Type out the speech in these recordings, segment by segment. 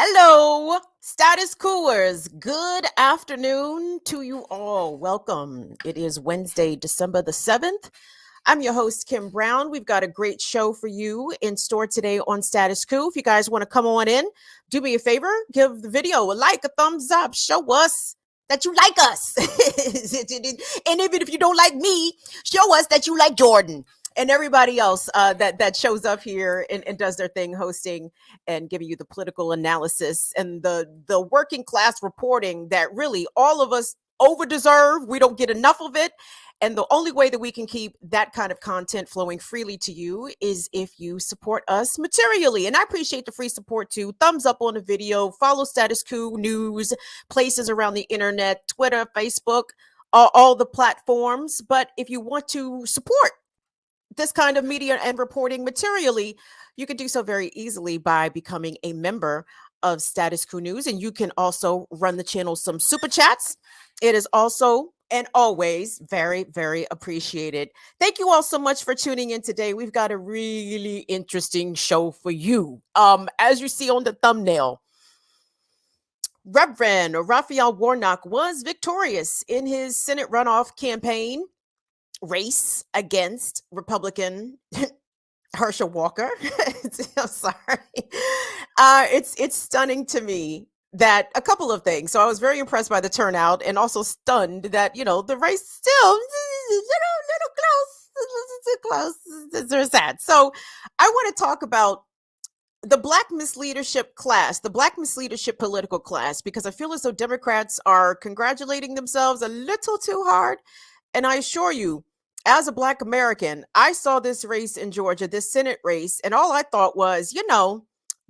Hello, Status Coolers. Good afternoon to you all. Welcome. It is Wednesday, December the 7th. I'm your host, Kim Brown. We've got a great show for you in store today on Status Coup. If you guys want to come on in, do me a favor, give the video a like, a thumbs up, show us that you like us. And even if you don't like me, show us that you like Jordan and everybody else that shows up here and does their thing hosting and giving you the political analysis and the working class reporting that really all of us over deserve. We don't get enough of it. And the only way that we can keep that kind of content flowing freely to you is if you support us materially. And I appreciate the free support too. Thumbs up on the video, follow Status Coup News, places around the internet, Twitter, Facebook, all the platforms. But if you want to support this kind of media and reporting materially, you can do so very easily by becoming a member of Status Coup News. And you can also run the channel some super chats. It is also and always very, very appreciated. Thank you all so much for tuning in today. We've got a really interesting show for you. As you see on the thumbnail, Reverend Raphael Warnock was victorious in his Senate runoff campaign race against Republican Herschel Walker. I'm sorry. It's stunning to me that a couple of things. So I was very impressed by the turnout and also stunned that, the race still little close. There's that. So I want to talk about the Black misleadership class, the Black misleadership political class, because I feel as though Democrats are congratulating themselves a little too hard. And I assure you, as a Black American, I saw this race in Georgia, this Senate race, and all I thought was,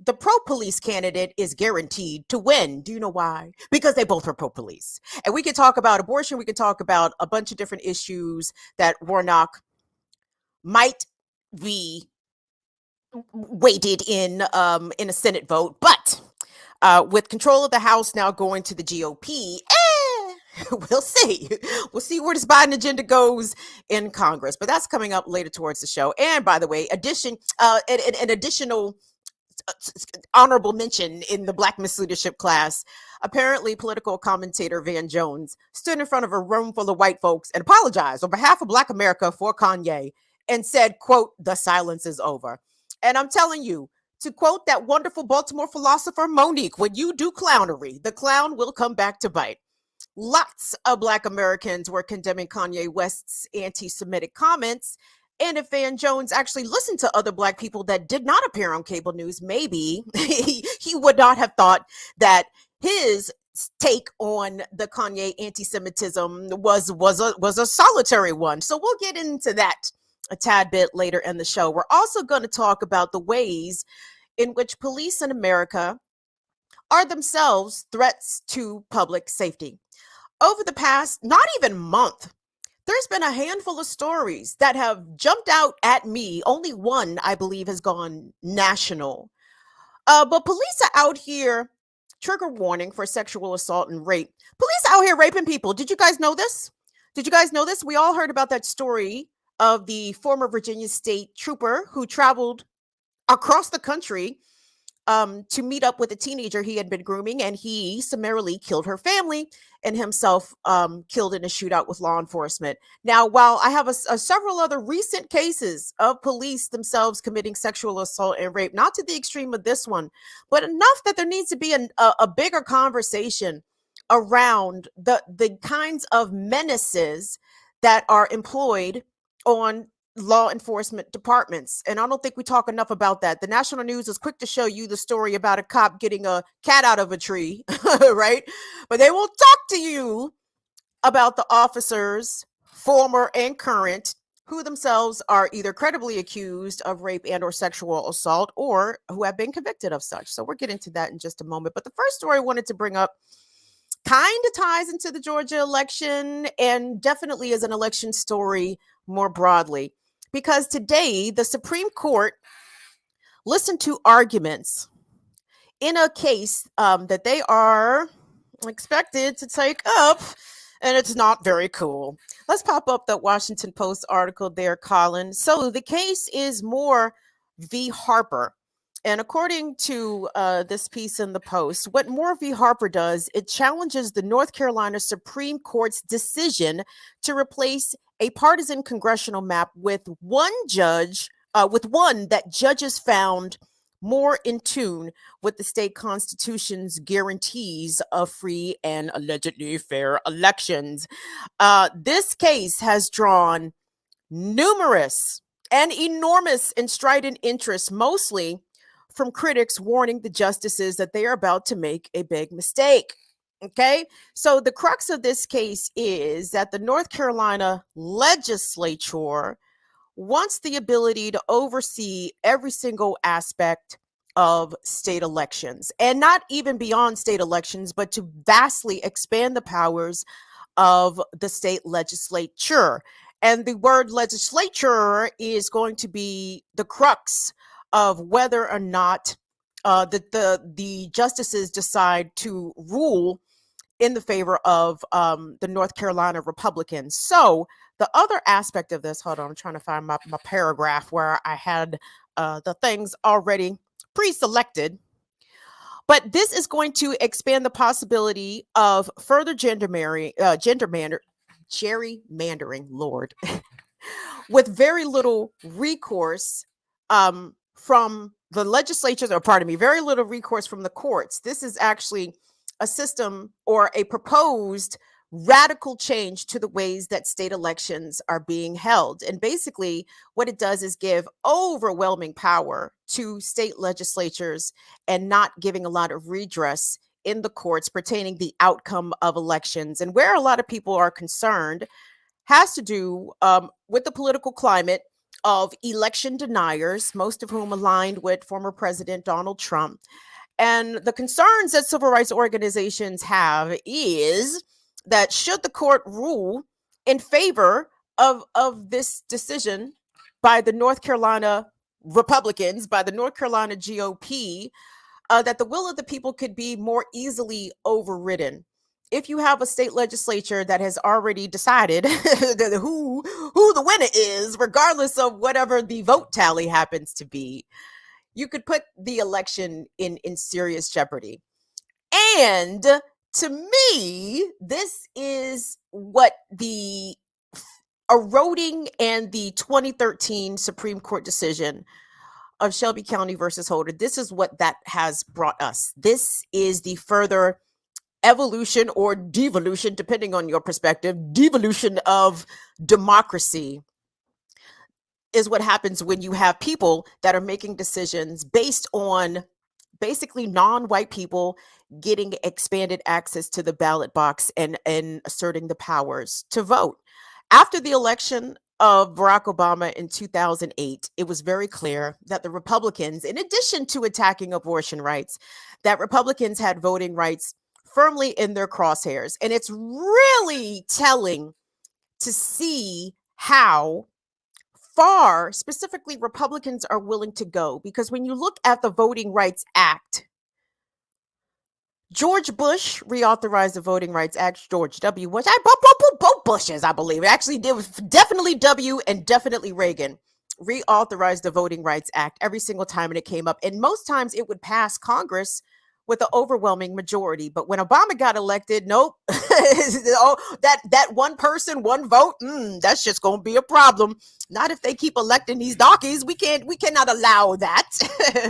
the pro-police candidate is guaranteed to win. Do you know why? Because they both are pro-police. And we could talk about abortion. We could talk about a bunch of different issues that Warnock might be weighted in a Senate vote. But with control of the House now going to the GOP, we'll see. We'll see where this Biden agenda goes in Congress. But that's coming up later towards the show. And by the way, an additional honorable mention in the Black misleadership class. Apparently, political commentator Van Jones stood in front of a room full of white folks and apologized on behalf of Black America for Kanye and said, quote, "The silence is over." And I'm telling you, to quote that wonderful Baltimore philosopher Monique, when you do clownery, the clown will come back to bite. Lots of Black Americans were condemning Kanye West's anti-Semitic comments. And if Van Jones actually listened to other Black people that did not appear on cable news, maybe he would not have thought that his take on the Kanye anti-Semitism was a solitary one. So we'll get into that a tad bit later in the show. We're also going to talk about the ways in which police in America are themselves threats to public safety. Over the past, not even month, there's been a handful of stories that have jumped out at me. Only one, I believe, has gone national. But police are out here, trigger warning for sexual assault and rape. Police out here raping people. Did you guys know this? We all heard about that story of the former Virginia State trooper who traveled across the country to meet up with a teenager he had been grooming, and he summarily killed her family and himself killed in a shootout with law enforcement. Now, while I have several other recent cases of police themselves committing sexual assault and rape, not to the extreme of this one, but enough that there needs to be a bigger conversation around the kinds of menaces that are employed on law enforcement departments. And I don't think we talk enough about that. The national news is quick to show you the story about a cop getting a cat out of a tree, right? But they won't talk to you about the officers, former and current, who themselves are either credibly accused of rape and or sexual assault or who have been convicted of such. So we'll get into that in just a moment. But the first story I wanted to bring up kind of ties into the Georgia election and definitely is an election story more broadly. Because today, the Supreme Court listened to arguments in a case that they are expected to take up, and it's not very cool. Let's pop up that Washington Post article there, Colin. So the case is Moore v. Harper. And according to this piece in the Post, what Moore v. Harper does, it challenges the North Carolina Supreme Court's decision to replace a partisan congressional map with one that judges found more in tune with the state constitution's guarantees of free and allegedly fair elections. This case has drawn numerous and enormous and strident interest, mostly from critics warning the justices that they are about to make a big mistake. Okay, so the crux of this case is that the North Carolina legislature wants the ability to oversee every single aspect of state elections, and not even beyond state elections, but to vastly expand the powers of the state legislature. And the word legislature is going to be the crux of whether or not the justices decide to rule in the favor of the North Carolina Republicans. So the other aspect of this, hold on, I'm trying to find my paragraph where I had the things already pre-selected. But this is going to expand the possibility of further gerrymandering, Lord, with very little recourse from the legislatures, or pardon me, very little recourse from the courts. This is actually a system or a proposed radical change to the ways that state elections are being held. And basically, what it does is give overwhelming power to state legislatures and not giving a lot of redress in the courts pertaining the outcome of elections. And where a lot of people are concerned has to do with the political climate of election deniers, most of whom aligned with former President Donald Trump. And the concerns that civil rights organizations have is that should the court rule in favor of this decision by the North Carolina Republicans, by the North Carolina GOP, that the will of the people could be more easily overridden. If you have a state legislature that has already decided who the winner is, regardless of whatever the vote tally happens to be, you could put the election in serious jeopardy. And to me, this is what the eroding and the 2013 Supreme Court decision of Shelby County versus Holder, this is what that has brought us. This is the further evolution or devolution, depending on your perspective, devolution of democracy is what happens when you have people that are making decisions based on basically non-white people getting expanded access to the ballot box and asserting the powers to vote. After the election of Barack Obama in 2008, it was very clear that the Republicans, in addition to attacking abortion rights, that Republicans had voting rights firmly in their crosshairs. And it's really telling to see how far specifically Republicans are willing to go, because when you look at the Voting Rights Act, George Bush reauthorized the Voting Rights Act. George W. Bush, both Bushes, I believe. Actually, it was definitely W and definitely Reagan reauthorized the Voting Rights Act every single time and it came up. And most times it would pass Congress with an overwhelming majority. But when Obama got elected, nope. that one person, one vote, that's just going to be a problem. Not if they keep electing these darkies. We cannot allow that.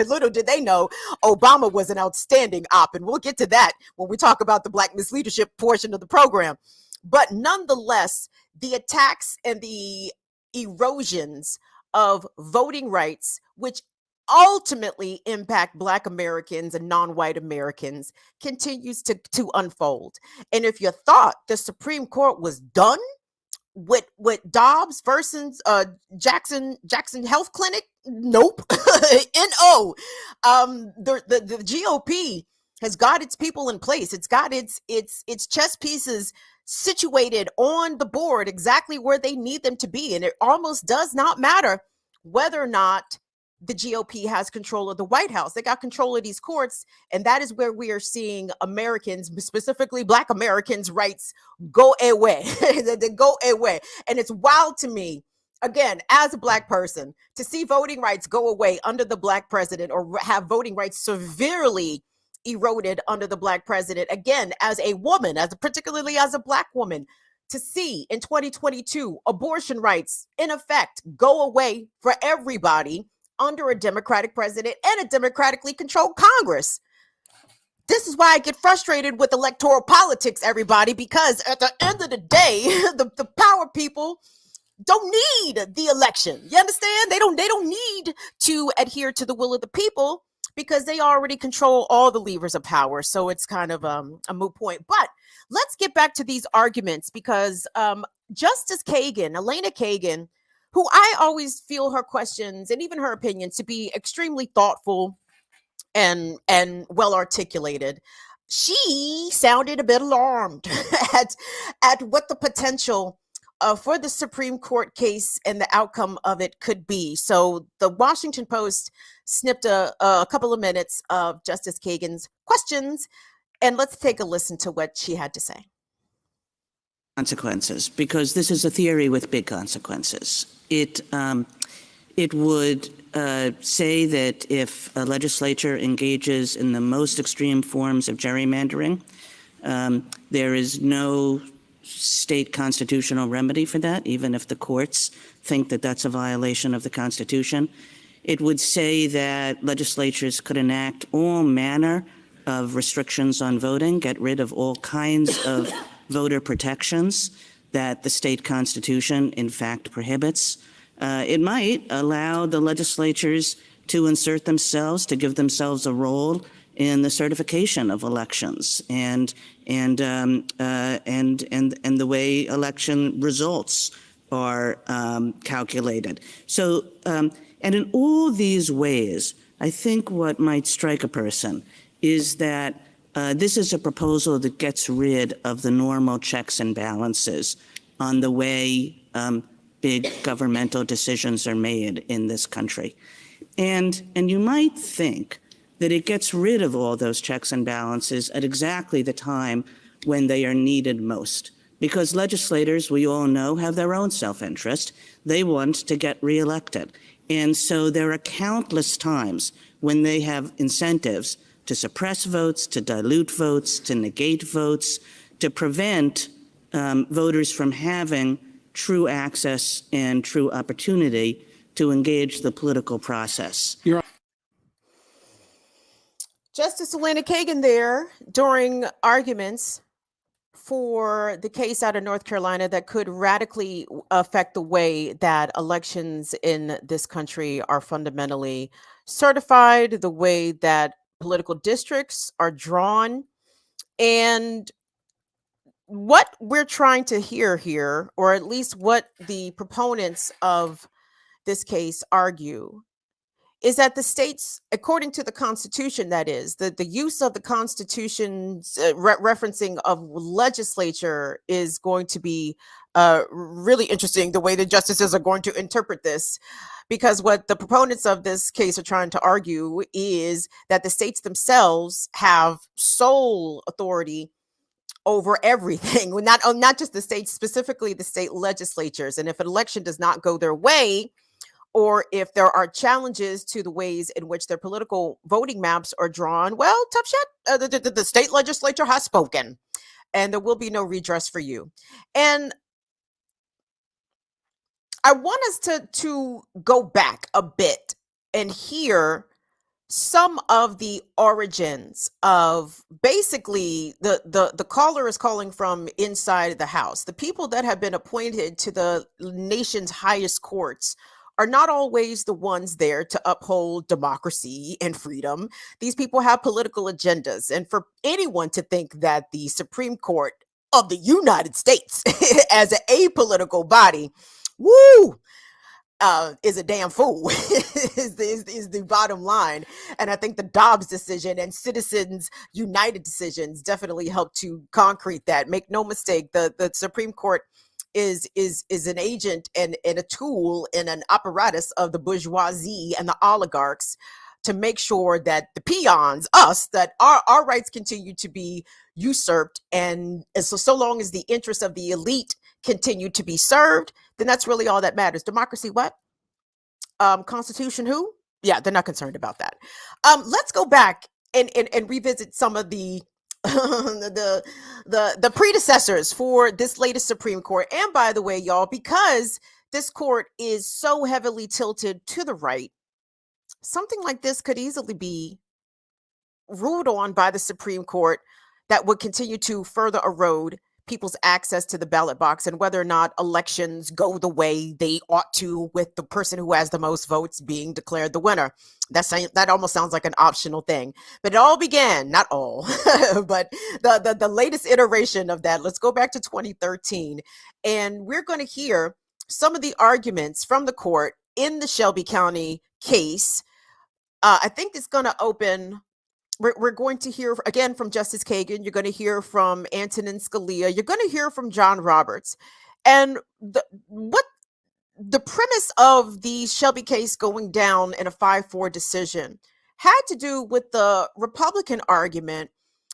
Little did they know, Obama was an outstanding op. And we'll get to that when we talk about the Black misleadership portion of the program. But nonetheless, the attacks and the erosions of voting rights, which ultimately impact Black Americans and non-white Americans, continues to unfold. And if you thought the Supreme Court was done with Dobbs versus Jackson Health Clinic, nope. No. The GOP has got its people in place. It's got its chess pieces situated on the board exactly where they need them to be. And it almost does not matter whether or not the GOP has control of the White House. They got control of these courts, and that is where we are seeing Americans, specifically Black Americans' rights go away. They go away. And it's wild to me again, as a Black person, to see voting rights go away under the Black president or have voting rights severely eroded under the Black president, again, as a woman, particularly as a Black woman, to see in 2022 abortion rights in effect go away for everybody under a Democratic president and a democratically controlled Congress. This is why I get frustrated with electoral politics, everybody, because at the end of the day, the power people don't need the election. You understand? They don't need to adhere to the will of the people because they already control all the levers of power. So it's kind of a moot point. But let's get back to these arguments because Justice Kagan, Elena Kagan, who I always feel her questions and even her opinions to be extremely thoughtful and well articulated, she sounded a bit alarmed at what the potential for the Supreme Court case and the outcome of it could be. So the Washington Post snipped a couple of minutes of Justice Kagan's questions, and let's take a listen to what she had to say. Consequences, because this is a theory with big consequences. It would say that if a legislature engages in the most extreme forms of gerrymandering, there is no state constitutional remedy for that, even if the courts think that that's a violation of the Constitution. It would say that legislatures could enact all manner of restrictions on voting, get rid of all kinds of voter protections that the state constitution, in fact, prohibits. It might allow the legislatures to insert themselves, to give themselves a role in the certification of elections and the way election results are calculated. So, and in all these ways, I think what might strike a person is that this is a proposal that gets rid of the normal checks and balances on the way big governmental decisions are made in this country. And you might think that it gets rid of all those checks and balances at exactly the time when they are needed most. Because legislators, we all know, have their own self-interest. They want to get reelected. And so there are countless times when they have incentives to suppress votes, to dilute votes, to negate votes, to prevent voters from having true access and true opportunity to engage the political process. Justice Elena Kagan there during arguments for the case out of North Carolina that could radically affect the way that elections in this country are fundamentally certified, the way that political districts are drawn. And what we're trying to hear here, or at least what the proponents of this case argue, is that the states, according to the Constitution, that is, the use of the Constitution's referencing of legislature is going to be really interesting, the way the justices are going to interpret this. Because what the proponents of this case are trying to argue is that the states themselves have sole authority over everything, not just the states, specifically the state legislatures. And if an election does not go their way, or if there are challenges to the ways in which their political voting maps are drawn, well, tough shit. The state legislature has spoken, and there will be no redress for you. And I want us to go back a bit and hear some of the origins of basically the caller is calling from inside the House. The people that have been appointed to the nation's highest courts are not always the ones there to uphold democracy and freedom. These people have political agendas. And for anyone to think that the Supreme Court of the United States as an apolitical body, is a damn fool is the bottom line. And I think the Dobbs decision and Citizens United decisions definitely help to concrete that. Make no mistake, the Supreme Court is an agent and a tool and an apparatus of the bourgeoisie and the oligarchs to make sure that the peons, us, that our rights continue to be usurped. And so long as the interests of the elite continue to be served, then that's really all that matters. Democracy, what? Constitution, who? Yeah, they're not concerned about that. Let's go back and revisit some of the the predecessors for this latest Supreme Court. And by the way, y'all, because this court is so heavily tilted to the right, something like this could easily be ruled on by the Supreme Court that would continue to further erode people's access to the ballot box and whether or not elections go the way they ought to, with the person who has the most votes being declared the winner. That almost sounds like an optional thing, but it all began, not all, but the latest iteration of that. Let's go back to 2013, and we're going to hear some of the arguments from the court in the Shelby County case. I think it's going to open. We're going to hear again from Justice Kagan. You're going to hear from Antonin Scalia. You're going to hear from John Roberts. And what the premise of the Shelby case going down in a 5-4 decision had to do with the Republican argument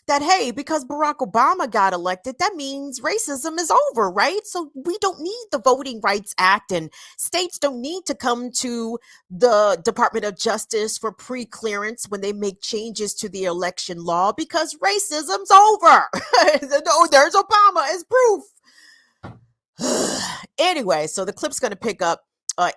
that, hey, because Barack Obama got elected, that means racism is over, right? So we don't need the Voting Rights Act, and states don't need to come to the Department of Justice for pre-clearance when they make changes to the election law because racism's over. Oh, there's Obama as proof. Anyway, so the clip's going to pick up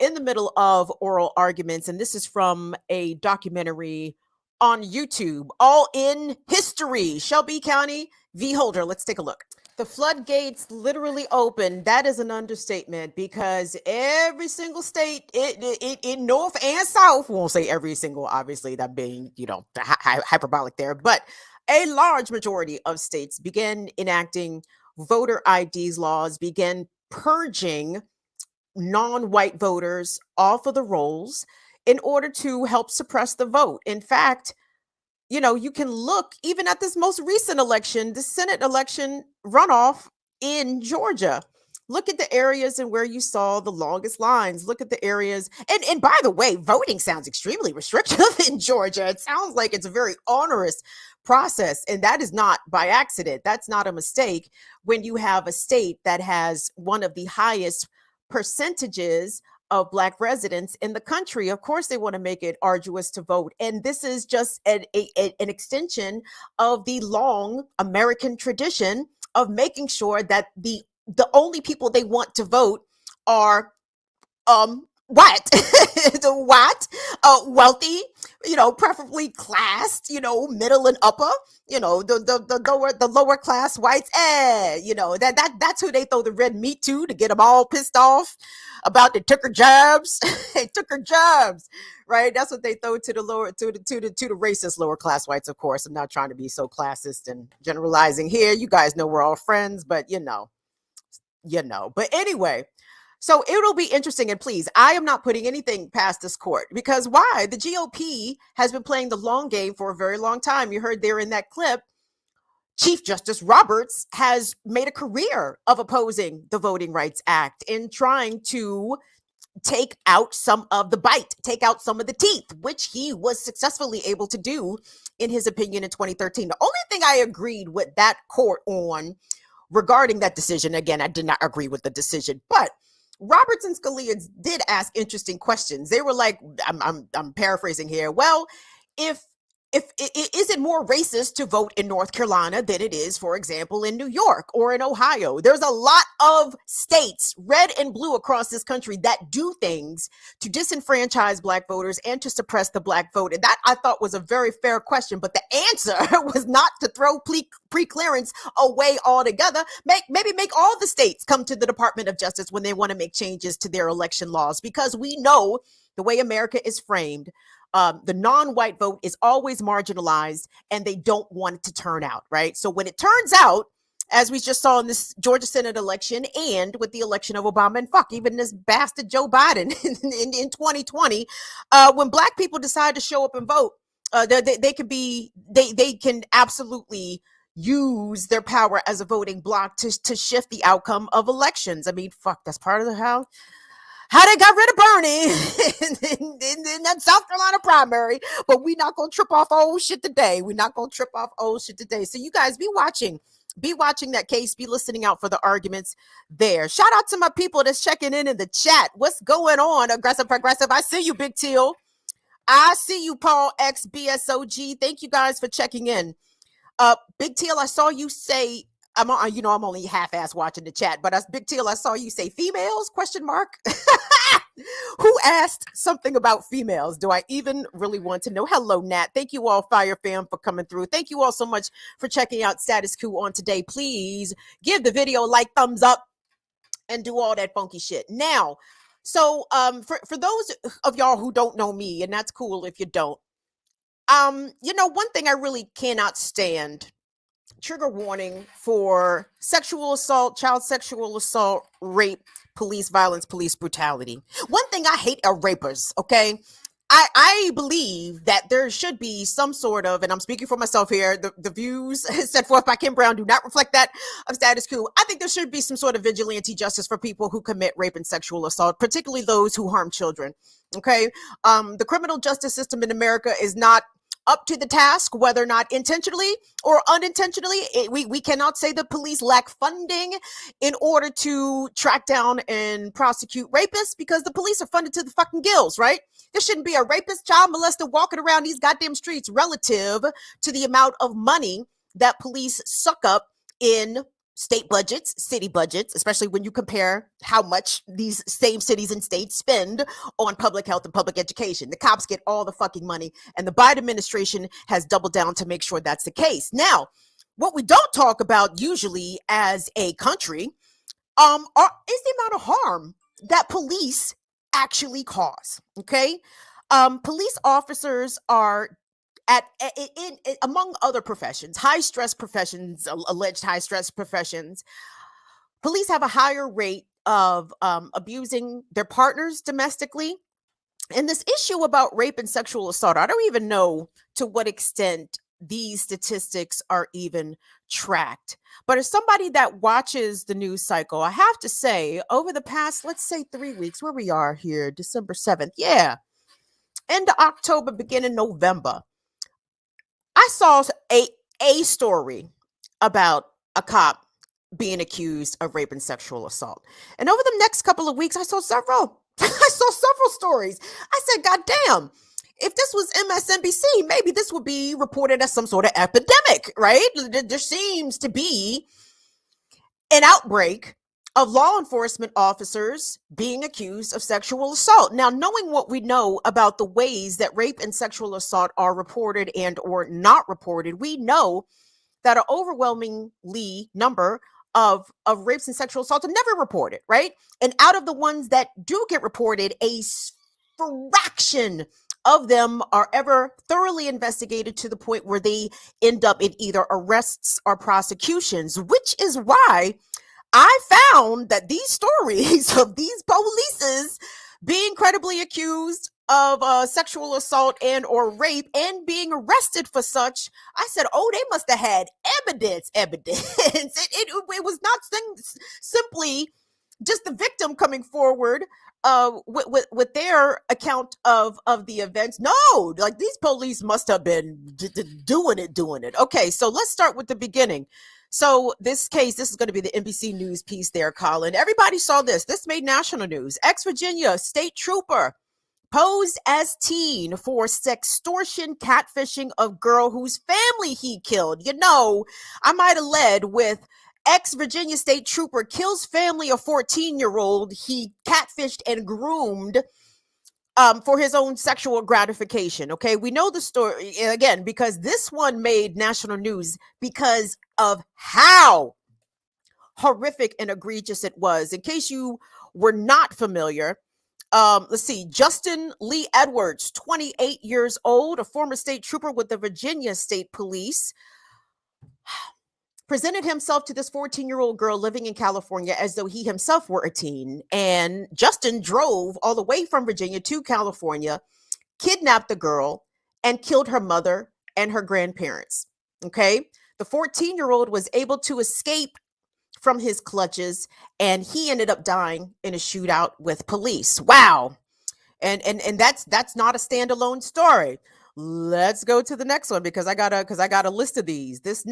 in the middle of oral arguments, and this is from a documentary on YouTube, All in History, Shelby County v. Holder. Let's take a look. The floodgates literally opened. That is an understatement, because every single state in North and South, won't say every single, obviously, that being, hyperbolic there, but a large majority of states began enacting voter IDs laws, began purging non-white voters off of the rolls in order to help suppress the vote. In fact, you can look even at this most recent election, the Senate election runoff in Georgia. Look at the areas and where you saw the longest lines. Look at the areas. And by the way, voting sounds extremely restrictive in Georgia. It sounds like it's a very onerous process. And that is not by accident. That's not a mistake when you have a state that has one of the highest percentages of Black residents in the country. Of course, they want to make it arduous to vote. And this is just an extension of the long American tradition of making sure that the only people they want to vote are white, the white, wealthy, preferably classed, middle and upper, the lower class whites. That's who they throw the red meat to get them all pissed off about the took her jobs. They took her jobs, right? That's what they throw to the lower, to the racist lower class whites. Of course, I'm not trying to be so classist and generalizing here. You guys know we're all friends, but But anyway. So it'll be interesting, and please, I am not putting anything past this court, because why? The GOP has been playing the long game for a very long time. You heard there in that clip, Chief Justice Roberts has made a career of opposing the Voting Rights Act and trying to take out some of the bite, take out some of the teeth, which he was successfully able to do, in his opinion, in 2013. The only thing I agreed with that court on regarding that decision, again, I did not agree with the decision, but Roberts and Scalia did ask interesting questions. They were like, I'm paraphrasing here. Well, if is it more racist to vote in North Carolina than it is, for example, in New York or in Ohio? There's a lot of states, red and blue, across this country that do things to disenfranchise Black voters and to suppress the Black vote. And that, I thought, was a very fair question. But the answer was not to throw pre-clearance away altogether. Maybe make all the states come to the Department of Justice when they want to make changes to their election laws, because we know the way America is framed. The non-white vote is always marginalized, and they don't want it to turn out, right? So when it turns out, as we just saw in this Georgia Senate election and with the election of Obama, and even this bastard Joe Biden in 2020, when Black people decide to show up and vote, they can absolutely use their power as a voting bloc to shift the outcome of elections. I mean, that's part of how they got rid of Bernie in that South Carolina primary. But we're not going to trip off old shit today. We're not going to trip off old shit today. So you guys be watching Be watching that case, be listening out for the arguments there. Shout out to my people that's checking in the chat. What's going on, Aggressive Progressive? I see you, Big Teal. I see you, Paul X BSOG. Thank you guys for checking in. Big Teal, I saw you say, I'm only half-ass watching the chat, but as Big Teal, I saw you say females, question mark. Who asked something about females? Do I even really want to know? Hello, Nat. Thank you all, Fire Fam, for coming through. Thank you all so much for checking out Status Coup on today. Please give the video a like, thumbs up, and do all that funky shit. Now, so for those of y'all who don't know me, and that's cool if you don't, one thing I really cannot stand, trigger warning for sexual assault, child sexual assault, rape, police violence, police brutality. One thing I hate are rapers, okay? I believe that there should be some sort of, and I'm speaking for myself here, the views set forth by Kim Brown do not reflect that of Status Coup. I think there should be some sort of vigilante justice for people who commit rape and sexual assault, particularly those who harm children, okay? The criminal justice system in America is not up to the task, whether or not intentionally or unintentionally. We cannot say the police lack funding in order to track down and prosecute rapists, because the police are funded to the fucking gills, right? There shouldn't be a rapist, child molester walking around these goddamn streets relative to the amount of money that police suck up in state budgets, city budgets, especially when you compare how much these same cities and states spend on public health and public education. The cops get all the fucking money, and the Biden administration has doubled down to make sure that's the case. Now, what we don't talk about usually as a country is the amount of harm that police actually cause, okay? Police officers are among other professions, high stress professions, alleged high stress professions, police have a higher rate of abusing their partners domestically. And this issue about rape and sexual assault, I don't even know to what extent these statistics are even tracked. But as somebody that watches the news cycle, I have to say, over the past, let's say 3 weeks, where we are here, December 7th, end of October, beginning November, I saw a story about a cop being accused of rape and sexual assault. And over the next couple of weeks, I saw several. I saw several stories. I said, God damn, if this was MSNBC, maybe this would be reported as some sort of epidemic, right? There seems to be an outbreak of law enforcement officers being accused of sexual assault. Now, knowing what we know about the ways that rape and sexual assault are reported and or not reported, we know that an overwhelmingly number of rapes and sexual assaults are never reported, right? And out of the ones that do get reported, a fraction of them are ever thoroughly investigated to the point where they end up in either arrests or prosecutions, which is why I found that these stories of these polices being credibly accused of sexual assault and or rape and being arrested for such, I said, oh, they must have had evidence. It was not simply just the victim coming forward with their account of the events. No, like these police must have been doing it. Okay, so let's start with the beginning. So this case, this is going to be the NBC News piece there, Colin. Everybody saw this. This made national news. Ex-Virginia state trooper posed as teen for sextortion catfishing of girl whose family he killed. You know, I might have led with ex-Virginia state trooper kills family of 14-year-old he catfished and groomed for his own sexual gratification. Okay, we know the story again because this one made national news because of how horrific and egregious it was. In case you were not familiar, let's see, Justin Lee Edwards, 28 years old, a former state trooper with the Virginia State Police, presented himself to this 14-year-old girl living in California as though he himself were a teen. And Justin drove all the way from Virginia to California, kidnapped the girl, and killed her mother and her grandparents. Okay? The 14-year-old was able to escape from his clutches, and he ended up dying in a shootout with police. Wow. And that's not a standalone story. Let's go to the next one because I got a list of these. This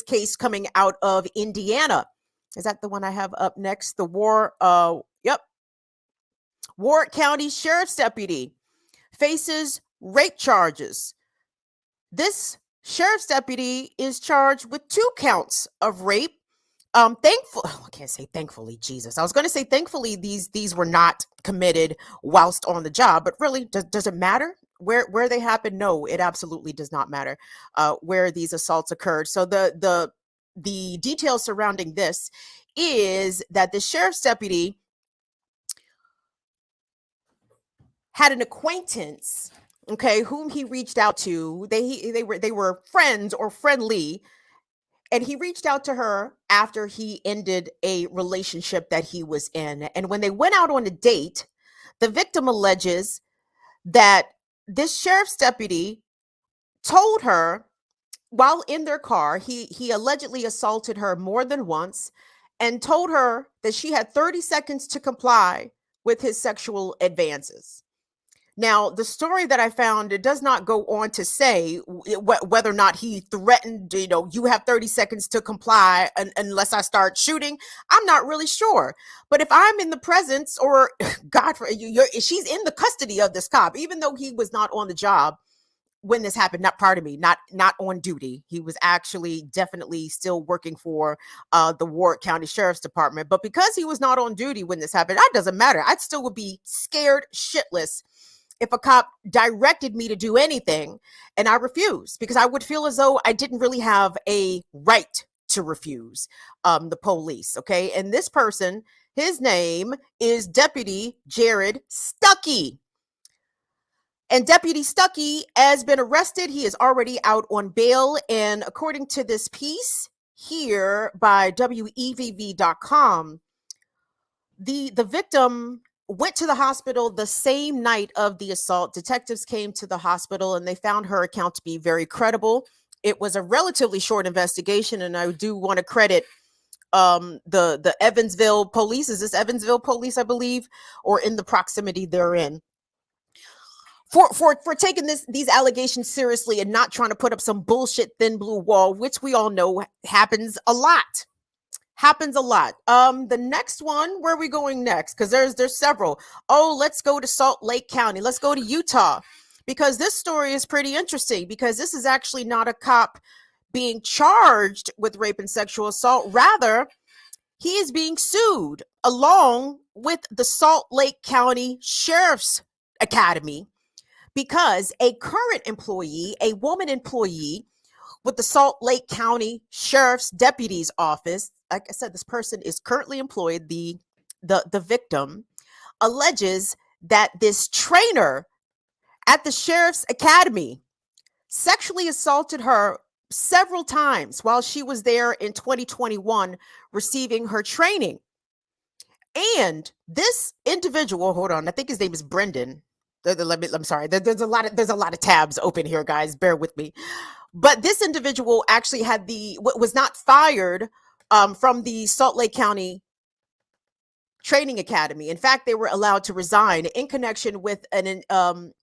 case coming out of Indiana. Is that the one I have up next? Yep. Warwick County Sheriff's Deputy faces rape charges. This sheriff's deputy is charged with 2 counts of rape. I can't say thankfully, Jesus. I was going to say thankfully these were not committed whilst on the job, but really, does it matter where they happen? No, it absolutely does not matter where these assaults occurred. So the details surrounding this is that the sheriff's deputy had an acquaintance, okay, whom he reached out to. They were friends or friendly. And he reached out to her after he ended a relationship that he was in. And when they went out on a date, the victim alleges that this sheriff's deputy told her while in their car, he allegedly assaulted her more than once and told her that she had 30 seconds to comply with his sexual advances. Now, the story that I found, it does not go on to say whether or not he threatened, you have 30 seconds to comply unless I start shooting. I'm not really sure. But if I'm in the presence or God, she's in the custody of this cop, even though he was not on the job when this happened, not on duty. He was actually definitely still working for the Warwick County Sheriff's Department. But because he was not on duty when this happened, that doesn't matter. I still would be scared shitless if a cop directed me to do anything and I refused, because I would feel as though I didn't really have a right to refuse the police. Okay. And this person, his name is Deputy Jared Stuckey. And Deputy Stuckey has been arrested. He is already out on bail. And according to this piece here by WEVV.com, the victim went to the hospital the same night of the assault. Detectives came to the hospital and they found her account to be very credible. It was a relatively short investigation, and I do want to credit the Evansville police. Is this Evansville police, I believe, or in the proximity therein, for taking these allegations seriously and not trying to put up some bullshit thin blue wall, which we all know happens a lot. The next one, where are we going next? Because there's several. Oh, let's go to Salt Lake County. Let's go to Utah, because this story is pretty interesting, because this is actually not a cop being charged with rape and sexual assault. Rather, he is being sued along with the Salt Lake County Sheriff's Academy, because a current employee, a woman employee with the Salt Lake County Sheriff's Deputy's Office, like I said, this person is currently employed. The victim alleges that this trainer at the Sheriff's Academy sexually assaulted her several times while she was there in 2021 receiving her training. And this individual, hold on, I think his name is Brendan. I'm sorry. There's a lot of tabs open here, guys. Bear with me. But this individual actually was not fired from the Salt Lake County Training Academy. In fact, they were allowed to resign in connection with an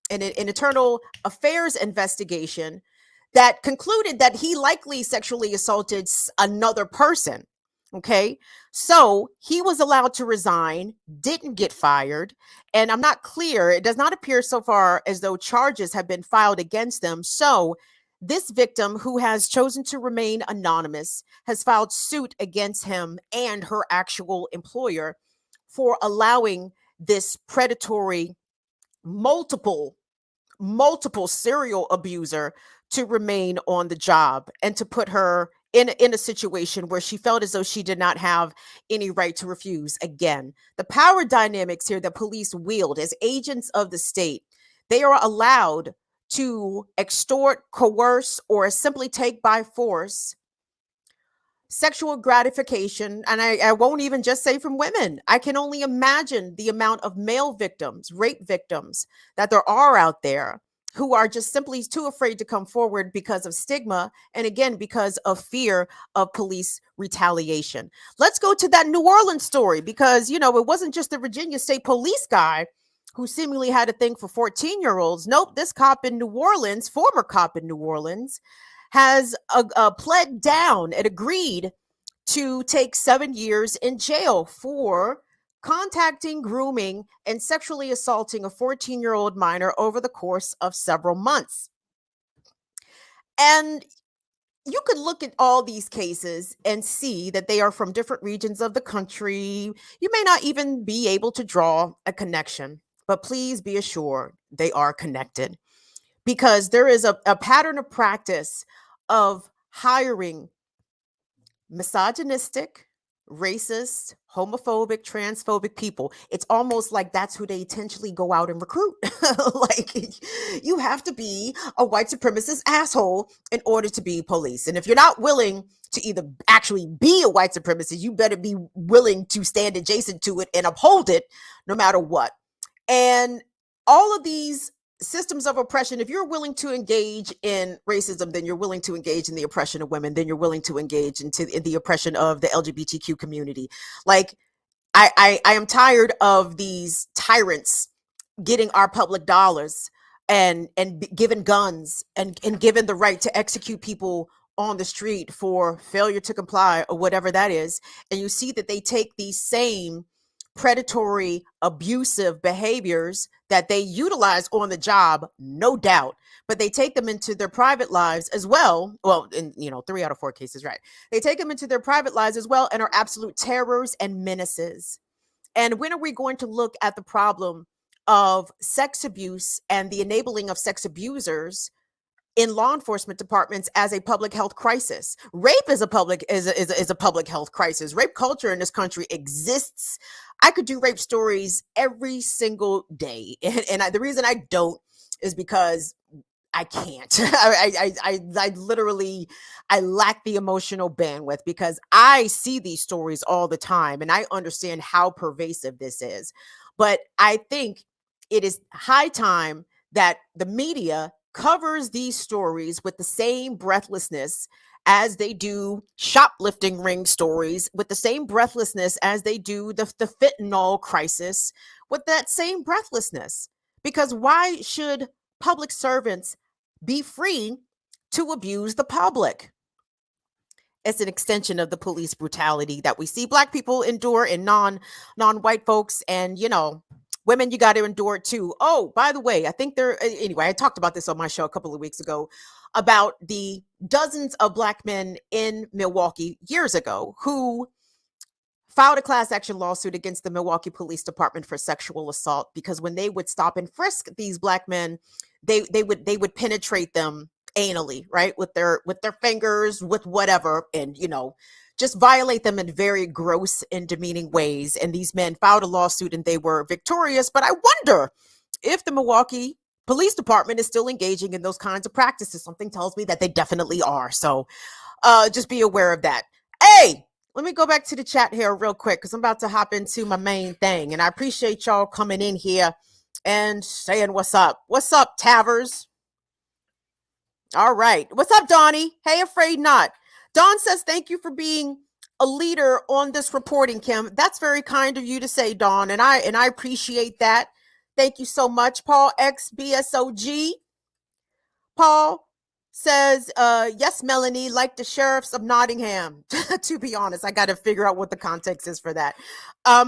internal affairs investigation that concluded that he likely sexually assaulted another person. Okay, so he was allowed to resign, didn't get fired, and I'm not clear. It does not appear so far as though charges have been filed against them. So this victim, who has chosen to remain anonymous, has filed suit against him and her actual employer for allowing this predatory, multiple serial abuser to remain on the job and to put her in a situation where she felt as though she did not have any right to refuse. Again, the power dynamics here that police wield as agents of the state, they are allowed to extort, coerce, or simply take by force sexual gratification. And I won't even just say from women. I can only imagine the amount of male victims, rape victims that there are out there who are just simply too afraid to come forward because of stigma, and again, because of fear of police retaliation. Let's go to that New Orleans story, because, it wasn't just the Virginia State Police guy who seemingly had a thing for 14-year-olds. Nope, this cop in New Orleans, former cop in New Orleans, has pled down and agreed to take 7 years in jail for contacting, grooming, and sexually assaulting a 14-year-old minor over the course of several months. And you could look at all these cases and see that they are from different regions of the country. You may not even be able to draw a connection, but please be assured they are connected, because there is a pattern of practice of hiring misogynistic, racist, homophobic, transphobic people. It's almost like that's who they intentionally go out and recruit. Like, you have to be a white supremacist asshole in order to be police. And if you're not willing to either actually be a white supremacist, you better be willing to stand adjacent to it and uphold it no matter what. And all of these systems of oppression, if you're willing to engage in racism, then you're willing to engage in the oppression of women, then you're willing to engage in the oppression of the LGBTQ community. Like, I am tired of these tyrants getting our public dollars and given guns and given the right to execute people on the street for failure to comply or whatever that is. And you see that they take these same predatory, abusive behaviors that they utilize on the job, no doubt, but they take them into their private lives as well. Well, in 3 out of 4 cases, right? They take them into their private lives as well and are absolute terrors and menaces. And when are we going to look at the problem of sex abuse and the enabling of sex abusers in law enforcement departments as a public health crisis? Rape is a public health crisis. Rape culture in this country exists. I could do rape stories every single day, and the reason I don't is because I can't. I literally, I lack the emotional bandwidth, because I see these stories all the time and I understand how pervasive this is. But I think it is high time that the media covers these stories with the same breathlessness as they do shoplifting ring stories, with the same breathlessness as they do the fentanyl crisis, with that same breathlessness. Because why should public servants be free to abuse the public? It's an extension of the police brutality that we see Black people endure, and non-white folks, and women, you got to endure it too. Oh, by the way, I think anyway, I talked about this on my show a couple of weeks ago about the dozens of Black men in Milwaukee years ago who filed a class action lawsuit against the Milwaukee Police Department for sexual assault, because when they would stop and frisk these Black men, they would penetrate them anally, right, with their fingers, with whatever, and just violate them in very gross and demeaning ways. And these men filed a lawsuit and they were victorious. But I wonder if the Milwaukee Police Department is still engaging in those kinds of practices. Something tells me that they definitely are. So just be aware of that. Hey, let me go back to the chat here real quick, because I'm about to hop into my main thing. And I appreciate y'all coming in here and saying what's up. What's up, Tavers? All right. What's up, Donnie? Hey, afraid not. Dawn says, thank you for being a leader on this reporting, Kim. That's very kind of you to say, Dawn, and I appreciate that. Thank you so much. Paul XBSOG. Paul says, yes, Melanie, like the sheriffs of Nottingham. To be honest, I got to figure out what the context is for that.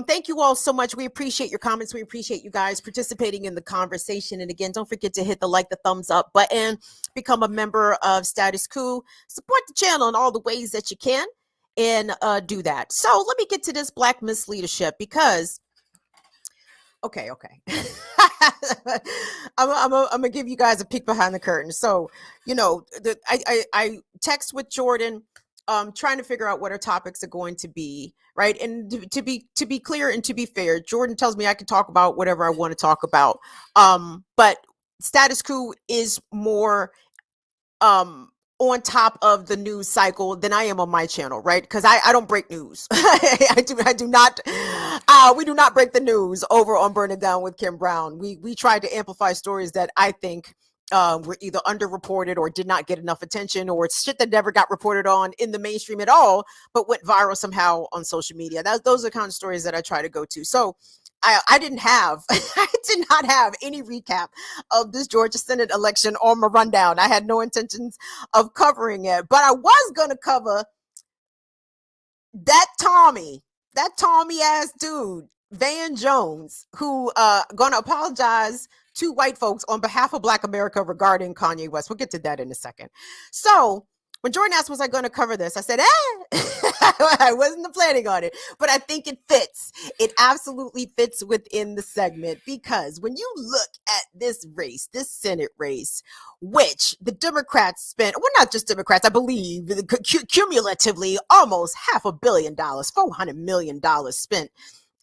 Thank you all so much. We appreciate your comments. We appreciate you guys participating in the conversation. And again, don't forget to hit the like, the thumbs up button, become a member of Status Coup, support the channel in all the ways that you can, and do that. So let me get to this Black misleadership, because okay. I'm gonna give you guys a peek behind the curtain. So, I text with Jordan, trying to figure out what our topics are going to be, right? And to be clear and to be fair, Jordan tells me I can talk about whatever I want to talk about. But Status Coup is more on top of the news cycle than I am on my channel, right? Because I don't break news. I do not. We do not break the news over on Burn It Down with Kim Brown. We try to amplify stories that I think were either underreported or did not get enough attention, or it's shit that never got reported on in the mainstream at all, but went viral somehow on social media. Those are the kind of stories that I try to go to. So I didn't have, I did not have any recap of this Georgia Senate election on my rundown. I had no intentions of covering it, but I was going to cover that Tommy ass dude, Van Jones, who gonna apologize to white folks on behalf of Black America regarding Kanye West. We'll get to that in a second. So when Jordan asked, was I going to cover this? I said, I wasn't planning on it, but I think it fits. It absolutely fits within the segment, because when you look at this race, this Senate race, which the Democrats spent, well, not just Democrats, I believe cumulatively almost $500 million, $400 million spent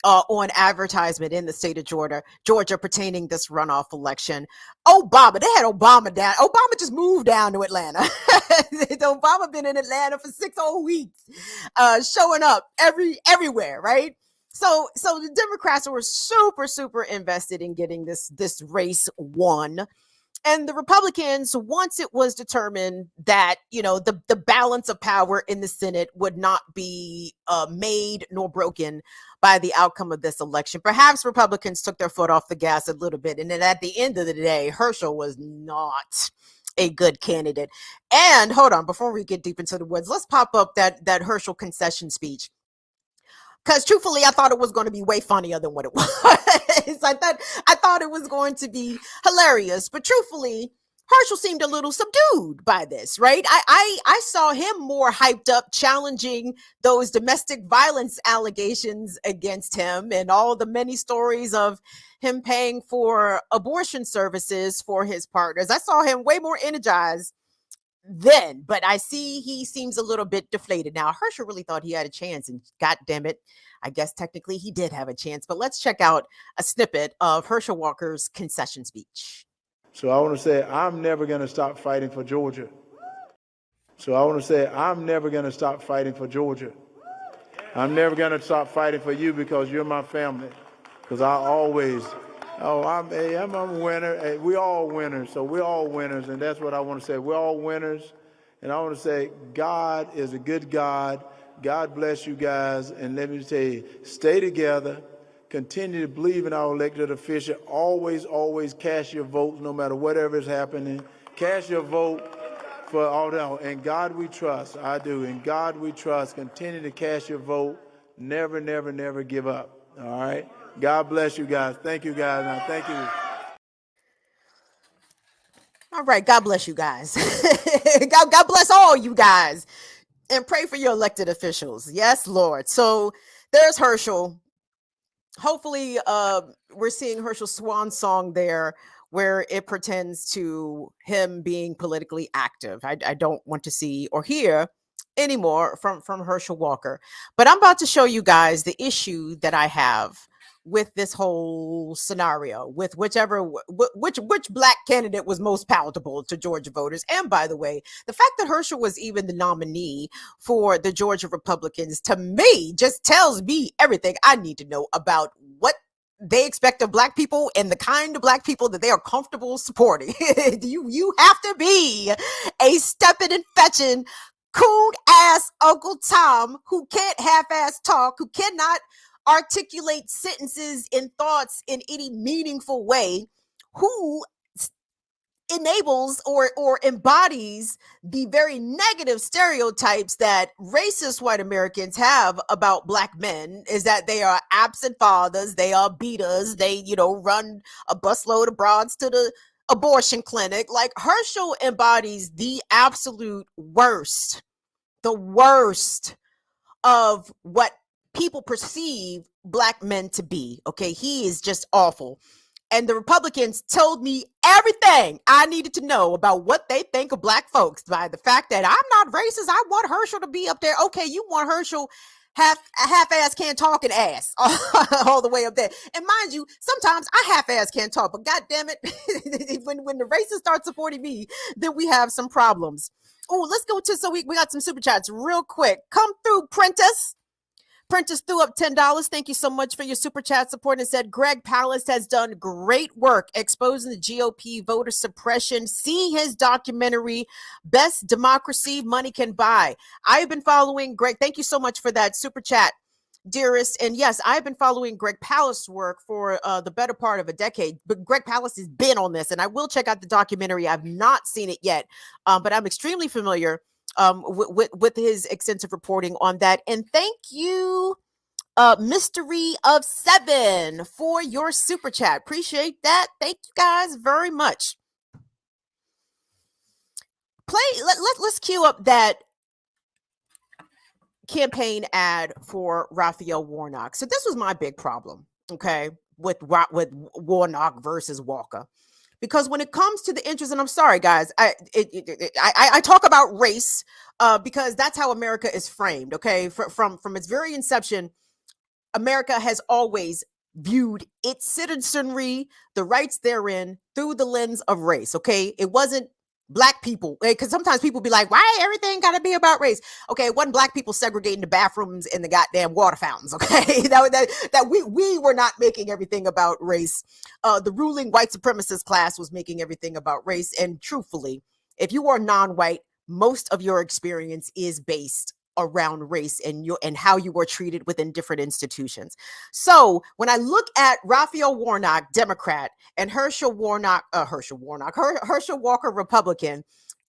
on advertisement in the state of Georgia pertaining this runoff election. Obama, they had Obama down. Obama just moved down to Atlanta. Obama been in Atlanta for 6 whole weeks, showing up everywhere, right? So the Democrats were super invested in getting this race won. And the Republicans, once it was determined that, the balance of power in the Senate would not be made nor broken by the outcome of this election, perhaps Republicans took their foot off the gas a little bit. And then at the end of the day, Herschel was not a good candidate. And hold on, before we get deep into the woods, let's pop up that Herschel concession speech. Because truthfully, I thought it was going to be way funnier than what it was. I thought it was going to be hilarious. But truthfully, Herschel seemed a little subdued by this, right? I saw him more hyped up, challenging those domestic violence allegations against him and all the many stories of him paying for abortion services for his partners. I saw him way more energized then, but I see he seems a little bit deflated now. Herschel really thought he had a chance, and God damn it, I guess technically he did have a chance. But let's check out a snippet of Herschel Walker's concession speech. So I want to say, I'm never going to stop fighting for Georgia. So I want to say, I'm never going to stop fighting for Georgia. I'm never going to stop fighting for you, because you're my family. Because I always, I'm a winner. We're all winners. So we're all winners. And that's what I want to say. We're all winners. And I want to say, God is a good God. God bless you guys. And let me tell you, stay together. Continue to believe in our elected official. Always cast your votes, no matter whatever is happening. Cast your vote for all that. And God we trust. I do. In God we trust. Continue to cast your vote. Never give up. All right? God bless you guys. Thank you, guys. Now, thank you. All right. God bless you guys. God bless all you guys. And pray for your elected officials. Yes, Lord. So there's Herschel. Hopefully, we're seeing Herschel's swan song there, where it pretends to him being politically active. I don't want to see or hear anymore from Herschel Walker. But I'm about to show you guys the issue that I have with this whole scenario, with which black candidate was most palatable to Georgia voters. And by the way, the fact that Herschel was even the nominee for the Georgia Republicans, to me, just tells me everything I need to know about what they expect of black people and the kind of black people that they are comfortable supporting. You have to be a stepping and fetching coon ass Uncle Tom who can't half-ass talk, who cannot articulate sentences and thoughts in any meaningful way, who enables or embodies the very negative stereotypes that racist white Americans have about black men, is that they are absent fathers, they are beaters, they, run a busload of broads to the abortion clinic. Like, Herschel embodies the absolute worst, the worst of what people perceive black men to be. Okay, he is just awful. And the Republicans told me everything I needed to know about what they think of black folks by the fact that I'm not racist. I want Herschel to be up there. Okay, you want Herschel half-ass can't talk and ass all the way up there. And mind you, sometimes I half-ass can't talk, but God damn it, when the racists start supporting me, then we have some problems. Oh, let's go to, so we got some super chats real quick. Come through, Prentice. Prentice threw up $10. Thank you so much for your super chat support, and said, Greg Palast has done great work exposing the GOP voter suppression. See his documentary, Best Democracy Money Can Buy. I've been following Greg. Thank you so much for that super chat. dearest. And yes, I've been following Greg Palast's work for the better part of a decade, but Greg Palast has been on this, and I will check out the documentary. I've not seen it yet, but I'm extremely familiar with his extensive reporting on that. And thank you, Mystery of Seven, for your super chat. Appreciate that. Thank you guys very much. Let's cue up that campaign ad for Raphael Warnock. So this was my big problem, okay, with Warnock versus Walker. Because when it comes to the interest, and I'm sorry, guys, I talk about race because that's how America is framed, okay? From its very inception, America has always viewed its citizenry, the rights therein, through the lens of race, okay? It wasn't Black people, because sometimes people be like, why everything got to be about race? Okay, it wasn't Black people segregating the bathrooms and the goddamn water fountains, okay? that we were not making everything about race. The ruling white supremacist class was making everything about race. And truthfully, if you are non-white, most of your experience is based around race and how you were treated within different institutions. So when I look at Raphael Warnock, Democrat, and Herschel Walker, Republican,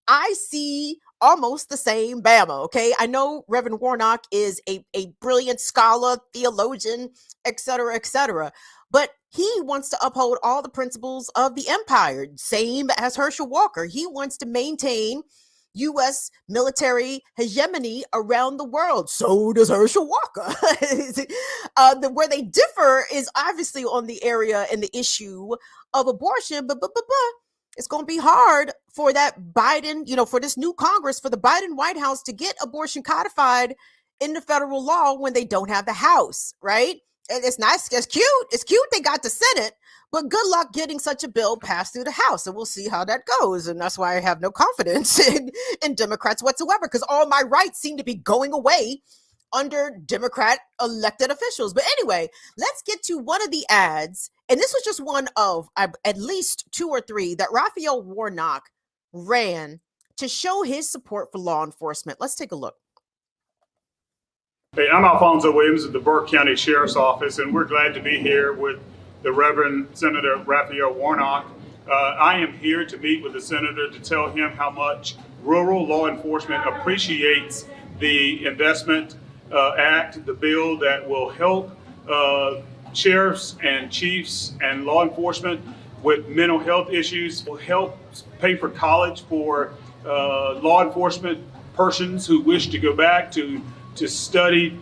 I see almost the same Bama. Okay, I know Reverend Warnock is a brilliant scholar, theologian, etc., but he wants to uphold all the principles of the empire, same as Herschel Walker. He wants to maintain U.S. military hegemony around the world. So does Herschel Walker. Where they differ is obviously on the area and the issue of abortion, but it's going to be hard for that Biden, for this new Congress, for the Biden White House to get abortion codified in the federal law when they don't have the House, right? And it's nice, it's cute they got the Senate, but good luck getting such a bill passed through the House, and we'll see how that goes. And that's why I have no confidence in Democrats whatsoever, because all my rights seem to be going away under Democrat elected officials. But anyway, let's get to one of the ads, and this was just one of at least 2 or 3 that Raphael Warnock ran to show his support for law enforcement. Let's take a look. Hey, I'm Alfonso Williams at the Burke County Sheriff's Office, and we're glad to be here with the Reverend Senator Raphael Warnock. I am here to meet with the Senator to tell him how much rural law enforcement appreciates the Investment Act, the bill that will help sheriffs and chiefs and law enforcement with mental health issues, will help pay for college for law enforcement persons who wish to go back to study.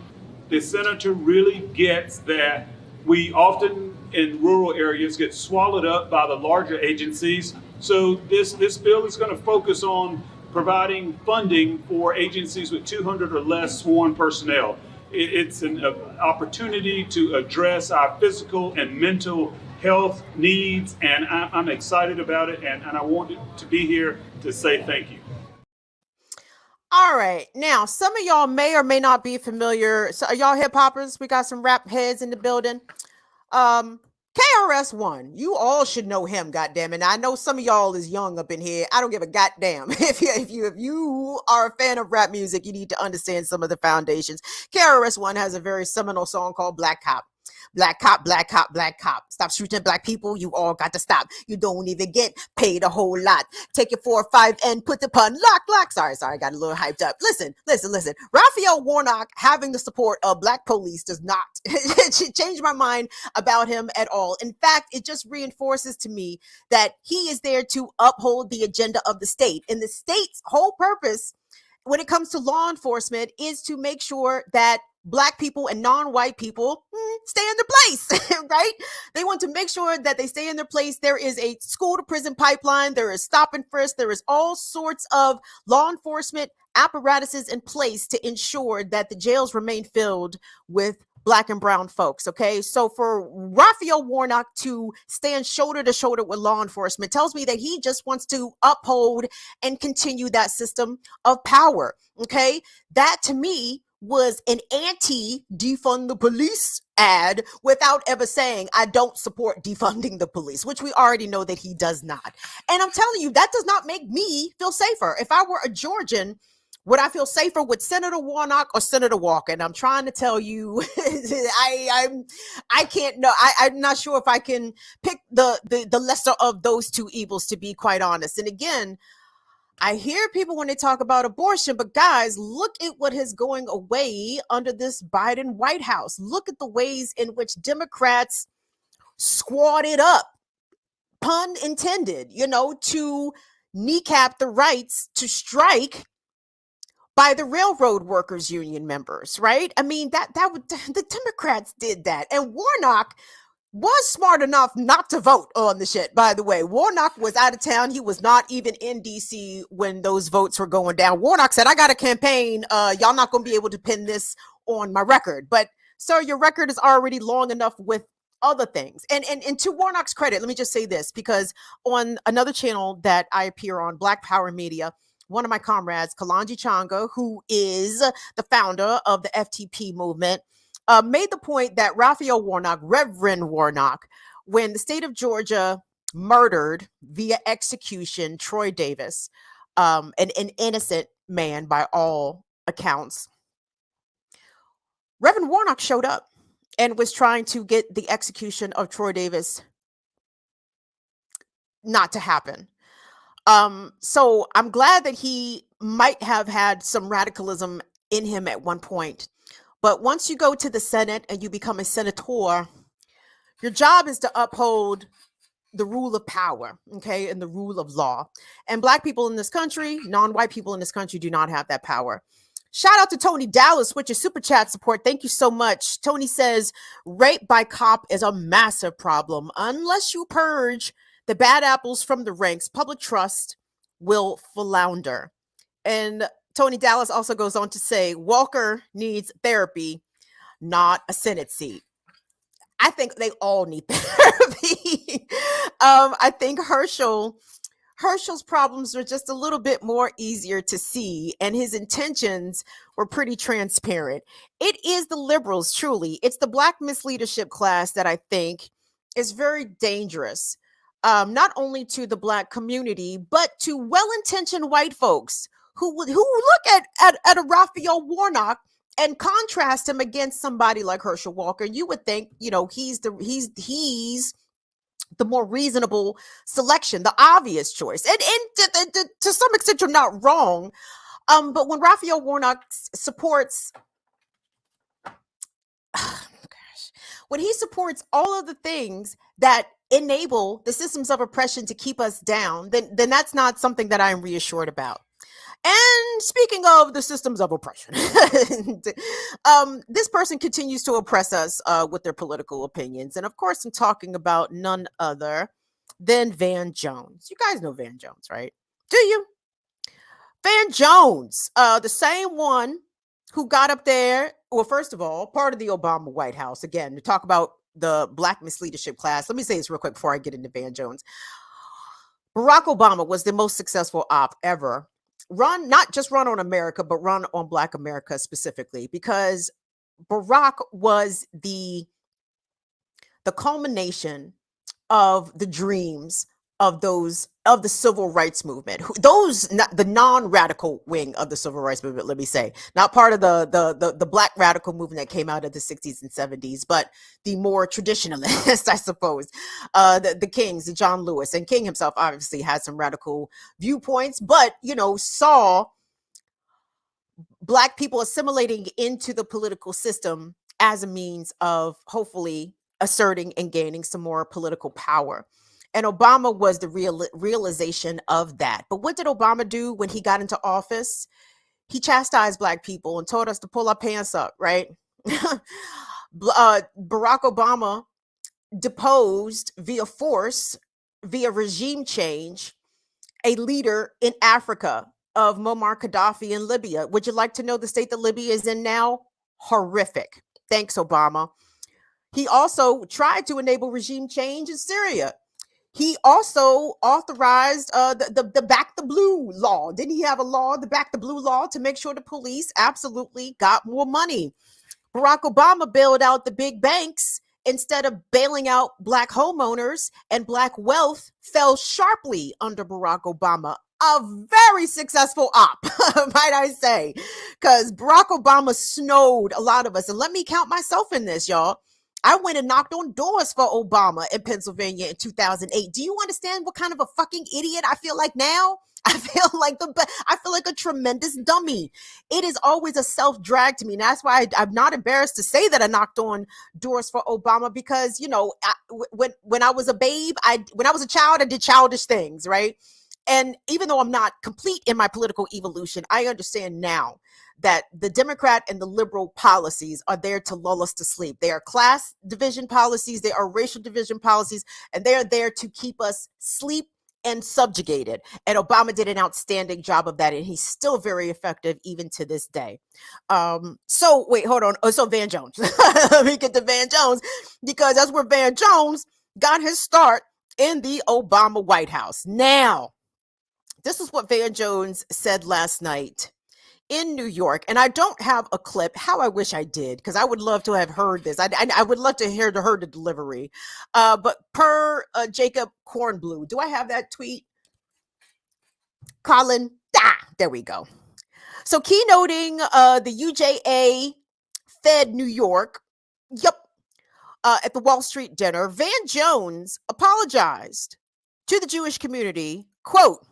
The senator really gets that we often in rural areas get swallowed up by the larger agencies. So this bill is going to focus on providing funding for agencies with 200 or less sworn personnel. It's an opportunity to address our physical and mental health needs, and I'm excited about it, and I wanted to be here to say thank you. All right. Now, some of y'all may or may not be familiar. So are y'all hip hoppers? We got some rap heads in the building. KRS-One, you all should know him, goddamn it. I know some of y'all is young up in here. I don't give a goddamn. If you are a fan of rap music, you need to understand some of the foundations. KRS-One has a very seminal song called Black Cop. Black cop, black cop, black cop. Stop shooting Black people. You all got to stop. You don't even get paid a whole lot. Take your 4 or 5 and put the pun lock. Sorry. I got a little hyped up. Listen. Raphael Warnock having the support of Black police does not change my mind about him at all. In fact, it just reinforces to me that he is there to uphold the agenda of the state. And the state's whole purpose when it comes to law enforcement is to make sure that Black people and non-white people stay in their place, right? They want to make sure that they stay in their place. There is a school to prison pipeline. There is stop and frisk. There is all sorts of law enforcement apparatuses in place to ensure that the jails remain filled with Black and brown folks. Okay. So for Raphael Warnock to stand shoulder to shoulder with law enforcement tells me that he just wants to uphold and continue that system of power. Okay. That to me was an anti-defund the police ad without ever saying, I don't support defunding the police, which we already know that he does not. And I'm telling you, that does not make me feel safer. If I were a Georgian Would I feel safer with Senator Warnock or Senator Walker? And I'm trying to tell you, I can't know. I'm not sure if I can pick the lesser of those two evils, to be quite honest. And again, I hear people when they talk about abortion, but guys, look at what is going away under this Biden White House. Look at the ways in which Democrats squatted up, pun intended, to kneecap the rights to strike by the railroad workers union members, right? I mean, the Democrats did that. And Warnock was smart enough not to vote on the shit, by the way. Warnock was out of town. He was not even in DC when those votes were going down. Warnock said, I got a campaign. Y'all not going to be able to pin this on my record. But sir, your record is already long enough with other things. And to Warnock's credit, let me just say this, because on another channel that I appear on, Black Power Media, one of my comrades, Kalanji Changa, who is the founder of the FTP movement, made the point that Raphael Warnock, Reverend Warnock, when the state of Georgia murdered via execution Troy Davis, an innocent man by all accounts, Reverend Warnock showed up and was trying to get the execution of Troy Davis not to happen. So I'm glad that he might have had some radicalism in him at one point. But once you go to the Senate and you become a senator, your job is to uphold the rule of power, okay, and the rule of law. And Black people in this country, non-white people in this country do not have that power. Shout out to Tony Dallas with your super chat support. Thank you so much. Tony says, rape by cop is a massive problem. Unless you purge the bad apples from the ranks, public trust will flounder. And Tony Dallas also goes on to say, Walker needs therapy, not a Senate seat. I think they all need therapy. I think Herschel's problems are just a little bit more easier to see, and his intentions were pretty transparent. It is the liberals, truly. It's the Black misleadership class that I think is very dangerous. Not only to the Black community, but to well-intentioned white folks who look at a Raphael Warnock and contrast him against somebody like Herschel Walker. You would think, he's the more reasonable selection, the obvious choice. And to some extent, you're not wrong. But when Raphael Warnock supports, when he supports all of the things that enable the systems of oppression to keep us down, then that's not something that I am reassured about. And speaking of the systems of oppression, this person continues to oppress us with their political opinions. And of course, I'm talking about none other than Van Jones. You guys know Van Jones, right? Do you? Van Jones, the same one who got up there, well, first of all, part of the Obama White House. Again, to talk about the Black misleadership class, let me say this real quick before I get into Van Jones. Barack Obama was the most successful op ever. Not just run on America, but run on Black America specifically, because Barack was the culmination of the dreams of the civil rights movement. The non-radical wing of the civil rights movement, let me say, not part of the Black radical movement that came out of the 60s and 70s, but the more traditionalist, I suppose, the Kings, the John Lewis. And King himself obviously had some radical viewpoints, but saw Black people assimilating into the political system as a means of hopefully asserting and gaining some more political power. And Obama was the realization of that. But what did Obama do when he got into office? He chastised Black people and told us to pull our pants up, right? Barack Obama deposed via force, via regime change, a leader in Africa of Muammar Gaddafi in Libya. Would you like to know the state that Libya is in now? Horrific. Thanks, Obama. He also tried to enable regime change in Syria. He also authorized the Back the Blue law. Didn't he have a law, the Back the Blue law, to make sure the police absolutely got more money? Barack Obama bailed out the big banks instead of bailing out Black homeowners, and Black wealth fell sharply under Barack Obama. a very successful op, might I say, because Barack Obama snowed a lot of us. And let me count myself in this, y'all. I went and knocked on doors for Obama in Pennsylvania in 2008. Do you understand what kind of a fucking idiot I feel like now? I feel like a tremendous dummy. It is always a self-drag to me. And that's why I'm not embarrassed to say that I knocked on doors for Obama, because, you know, when I was a babe, when I was a child, I did childish things, right? And even though I'm not complete in my political evolution, I understand now that the Democrat and the liberal policies are there to lull us to sleep. They are class division policies, they are racial division policies, and they are there to keep us asleep and subjugated. And Obama did an outstanding job of that, and he's still very effective even to this day. So wait, hold on. Oh, so Van Jones. Let me get to Van Jones, because that's where Van Jones got his start in the Obama White House. Now, this is what Van Jones said last night in New York, and I don't have a clip. How I wish I did, because I would love to have heard this. I would love to hear the delivery. But per Jacob Kornblue, do I have that tweet? Colin, there we go. So keynoting the UJA Fed New York, at the Wall Street dinner, Van Jones apologized to the Jewish community, quote,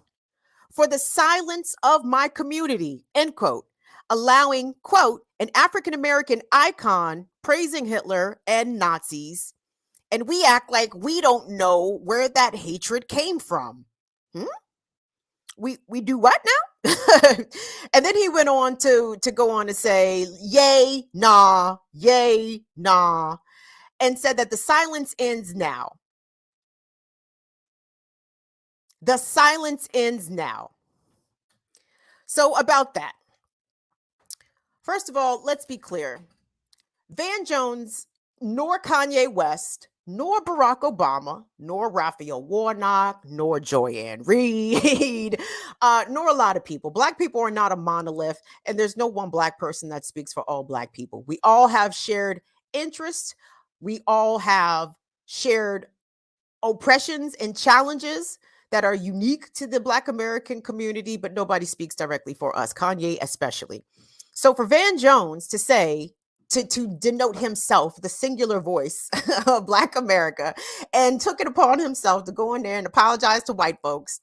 for the silence of my community, end quote, allowing, quote, an African-American icon praising Hitler and Nazis, and we act like we don't know where that hatred came from. We do what now? And then he went on to go on to say, yay, nah, and said that the silence ends now. The silence ends now. So about that, first of all, let's be clear. Van Jones, nor Kanye West, nor Barack Obama, nor Raphael Warnock, nor Joyanne Reid, nor a lot of people. Black people are not a monolith, and there's no one Black person that speaks for all Black people. We all have shared interests. We all have shared oppressions and challenges that are unique to the Black American community, but nobody speaks directly for us, Kanye especially. So for Van Jones to say, to denote himself, the singular voice of Black America, and took it upon himself to go in there and apologize to white folks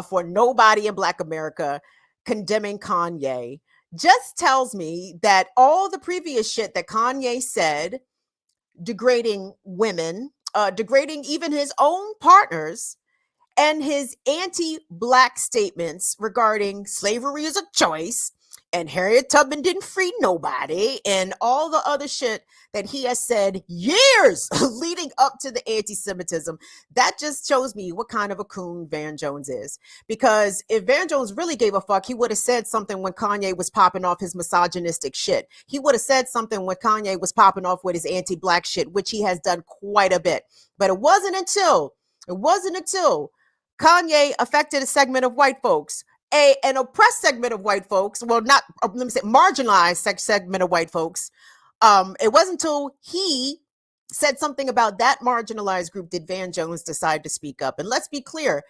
for nobody in Black America condemning Kanye, just tells me that all the previous shit that Kanye said, degrading women, degrading even his own partners, and his anti-Black statements regarding slavery is a choice, and Harriet Tubman didn't free nobody, and all the other shit that he has said years leading up to the anti-Semitism, that just shows me what kind of a coon Van Jones is. Because if Van Jones really gave a fuck, he would have said something when Kanye was popping off his misogynistic shit. He would have said something when Kanye was popping off with his anti-Black shit, which he has done quite a bit. But it wasn't until Kanye affected a segment of white folks, an oppressed segment of white folks. Well, not, let me say, marginalized segment of white folks. It wasn't until he said something about that marginalized group did Van Jones decide to speak up. And let's be clear,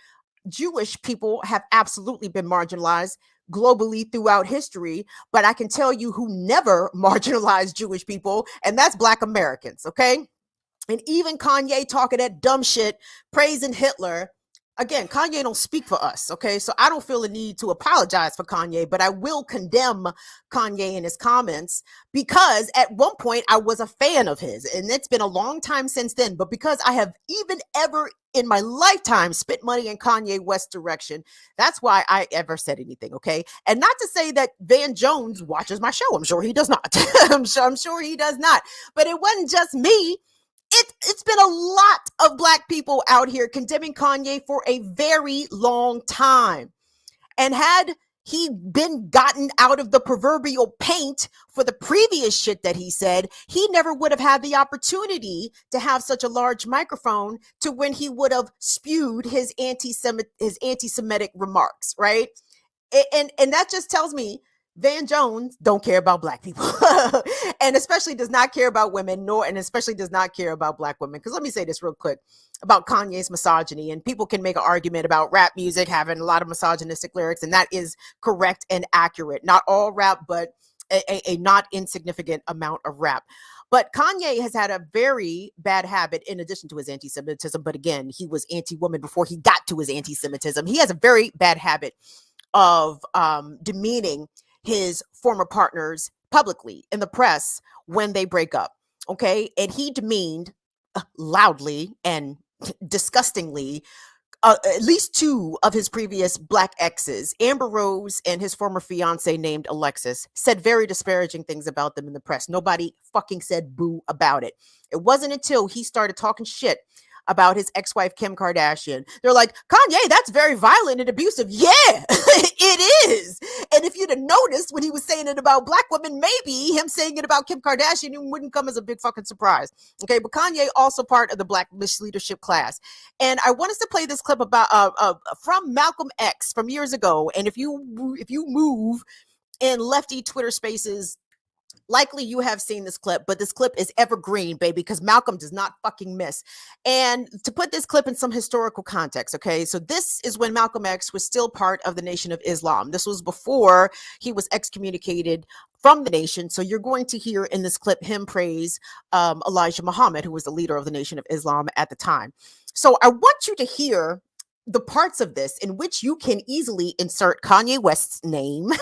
Jewish people have absolutely been marginalized globally throughout history, but I can tell you who never marginalized Jewish people, and that's Black Americans, okay? And even Kanye talking that dumb shit, praising Hitler. Again, Kanye don't speak for us, okay? So I don't feel a need to apologize for Kanye, but I will condemn Kanye in his comments, because at one point I was a fan of his, and it's been a long time since then. But because I have even ever in my lifetime spent money in Kanye West's direction, that's why I ever said anything, okay? And not to say that Van Jones watches my show. I'm sure he does not. I'm sure he does not. But it wasn't just me. It's been a lot of Black people out here condemning Kanye for a very long time. And had he been gotten out of the proverbial paint for the previous shit that he said, he never would have had the opportunity to have such a large microphone to when he would have spewed his anti-Semitic remarks, right? And that just tells me Van Jones don't care about black people and especially does not care about women, and especially does not care about black women. Because let me say this real quick about Kanye's misogyny, and people can make an argument about rap music having a lot of misogynistic lyrics, and that is correct and accurate. Not all rap, but a not insignificant amount of rap. But Kanye has had a very bad habit in addition to his anti-Semitism. But again, he was anti-woman before he got to his anti-Semitism. He has a very bad habit of demeaning his former partners publicly in the press when they break up. Okay. And he demeaned loudly and disgustingly at least two of his previous black exes, Amber Rose and his former fiance named Alexis, said very disparaging things about them in the press. Nobody fucking said boo about it. It wasn't until he started talking shit about his ex-wife Kim Kardashian. They're like, Kanye, that's very violent and abusive. Yeah, it is. And if you'd have noticed when he was saying it about black women, maybe him saying it about Kim Kardashian wouldn't come as a big fucking surprise. Okay, but Kanye also part of the black misleadership class. And I want us to play this clip about from Malcolm X from years ago. And if you move in lefty Twitter spaces, likely you have seen this clip, but this clip is evergreen, baby, because Malcolm does not fucking miss. And to put this clip in some historical context, okay, so this is when Malcolm X was still part of the Nation of Islam. This was before he was excommunicated from the nation. So you're going to hear in this clip him praise Elijah Muhammad, who was the leader of the Nation of Islam at the time. So I want you to hear the parts of this in which you can easily insert Kanye West's name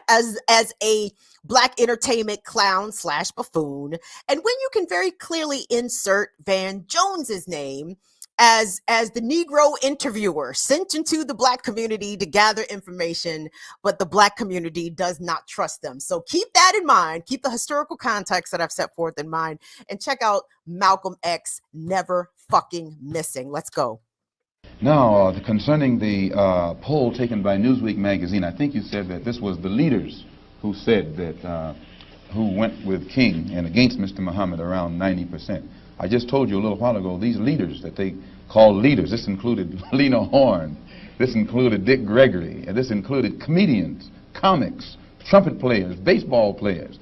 as a black entertainment clown / buffoon, and when you can very clearly insert Van Jones's name as the Negro interviewer sent into the black community to gather information, but the black community does not trust them. So keep that in mind. Keep the historical context that I've set forth in mind, and check out Malcolm X Never Fucking Missing. Let's go. Now, concerning the poll taken by Newsweek magazine, I think you said that this was the leaders who said that, who went with King and against Mr. Muhammad around 90%. I just told you a little while ago, these leaders that they call leaders, this included Lena Horne, this included Dick Gregory, and this included comedians, comics, trumpet players, baseball players.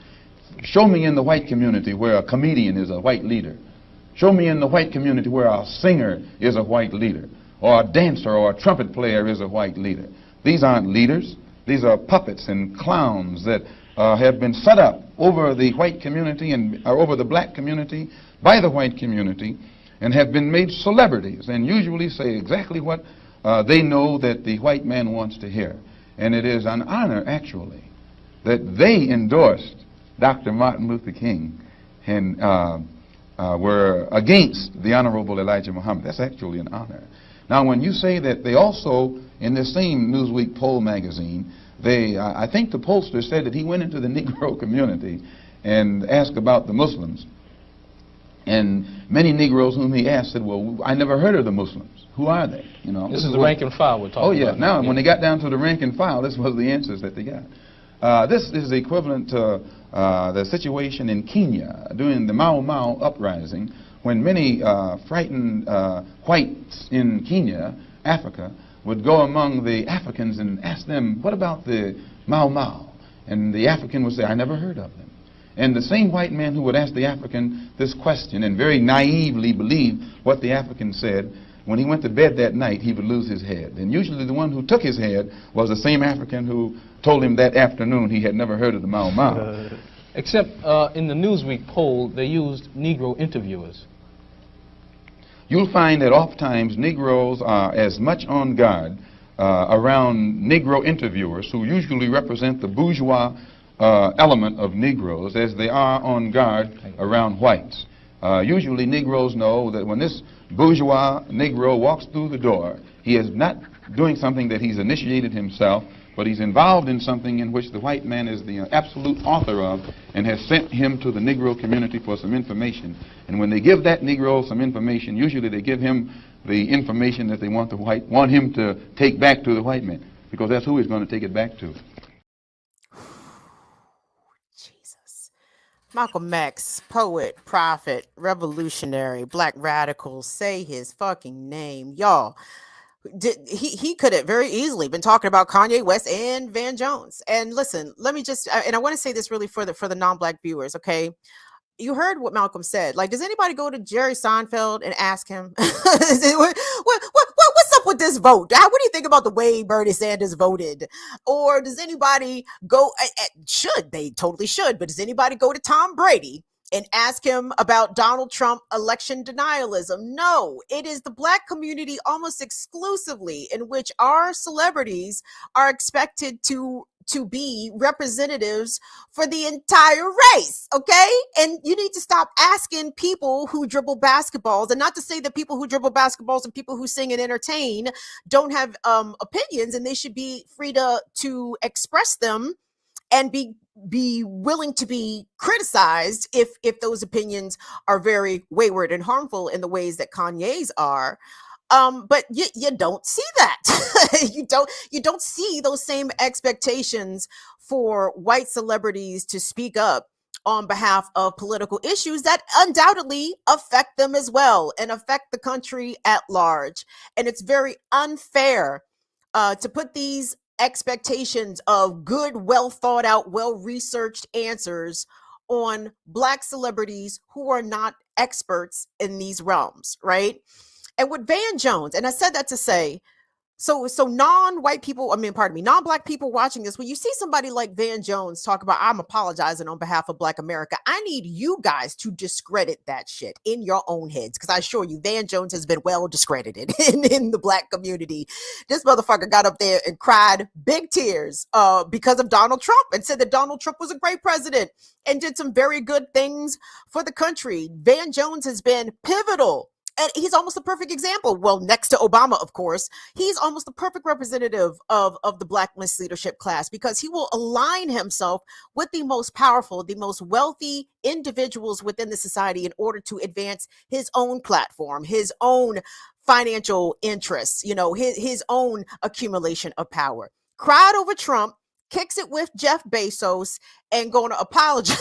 Show me in the white community where a comedian is a white leader. Show me in the white community where a singer is a white leader, or a dancer or a trumpet player is a white leader. These aren't leaders. These are puppets and clowns that have been set up over the white community and over the black community by the white community, and have been made celebrities and usually say exactly what they know that the white man wants to hear. And it is an honor, actually, that they endorsed Dr. Martin Luther King and were against the Honorable Elijah Muhammad. That's actually an honor. Now, when you say that they also, in this same Newsweek poll magazine, they, I think the pollster said that he went into the Negro community and asked about the Muslims. And many Negroes whom he asked said, well, I never heard of the Muslims. Who are they? You know, this is the rank and file we're talking about. Oh, yeah. Now, when they got down to the rank and file, this was the answers that they got. This is equivalent to the situation in Kenya during the Mau Mau uprising, when many frightened whites in Kenya, Africa, would go among the Africans and ask them, what about the Mau Mau? And the African would say, I never heard of them. And the same white man who would ask the African this question and very naively believe what the African said, when he went to bed that night, he would lose his head. And usually the one who took his head was the same African who told him that afternoon he had never heard of the Mau Mau. Except in the Newsweek poll, they used Negro interviewers. You'll find that oftentimes Negroes are as much on guard around Negro interviewers, who usually represent the bourgeois element of Negroes, as they are on guard around whites. Usually Negroes know that when this bourgeois Negro walks through the door, he is not doing something that he's initiated himself, but he's involved in something in which the white man is the absolute author of and has sent him to the Negro community for some information. And when they give that Negro some information, usually they give him the information that they want him to take back to the white man, because that's who he's going to take it back to. Jesus. Malcolm X, poet, prophet, revolutionary, black radical, say his fucking name. Y'all, He could have very easily been talking about Kanye West and Van Jones. And listen, let me just and I want to say this really for the non-black viewers, okay? You heard what Malcolm said. Like, does anybody go to Jerry Seinfeld and ask him, what's up with this vote? What do you think about the way Bernie Sanders voted? Or does anybody go, they totally should, but does anybody go to Tom Brady and ask him about Donald Trump election denialism? No, it is the black community almost exclusively in which our celebrities are expected to be representatives for the entire race, okay? And you need to stop asking people who dribble basketballs, and not to say that people who dribble basketballs and people who sing and entertain don't have opinions, and they should be free to express them and be willing to be criticized if those opinions are very wayward and harmful in the ways that Kanye's are. But you don't see that. you don't see those same expectations for white celebrities to speak up on behalf of political issues that undoubtedly affect them as well and affect the country at large. And it's very unfair to put these expectations of good, well thought out, well researched answers on black celebrities who are not experts in these realms, right? And with Van Jones, and I said that to say, so non-white people, non-black people watching this, when you see somebody like Van Jones talk about, I'm apologizing on behalf of Black America, I need you guys to discredit that shit in your own heads. Because I assure you, Van Jones has been well discredited in the black community. This motherfucker got up there and cried big tears because of Donald Trump and said that Donald Trump was a great president and did some very good things for the country. Van Jones has been pivotal. And he's almost a perfect example. Well, next to Obama, of course, he's almost the perfect representative of the black misleadership class, because he will align himself with the most powerful, the most wealthy individuals within the society in order to advance his own platform, his own financial interests, his own accumulation of power. Cried over Trump, kicks it with Jeff Bezos, and going to apologize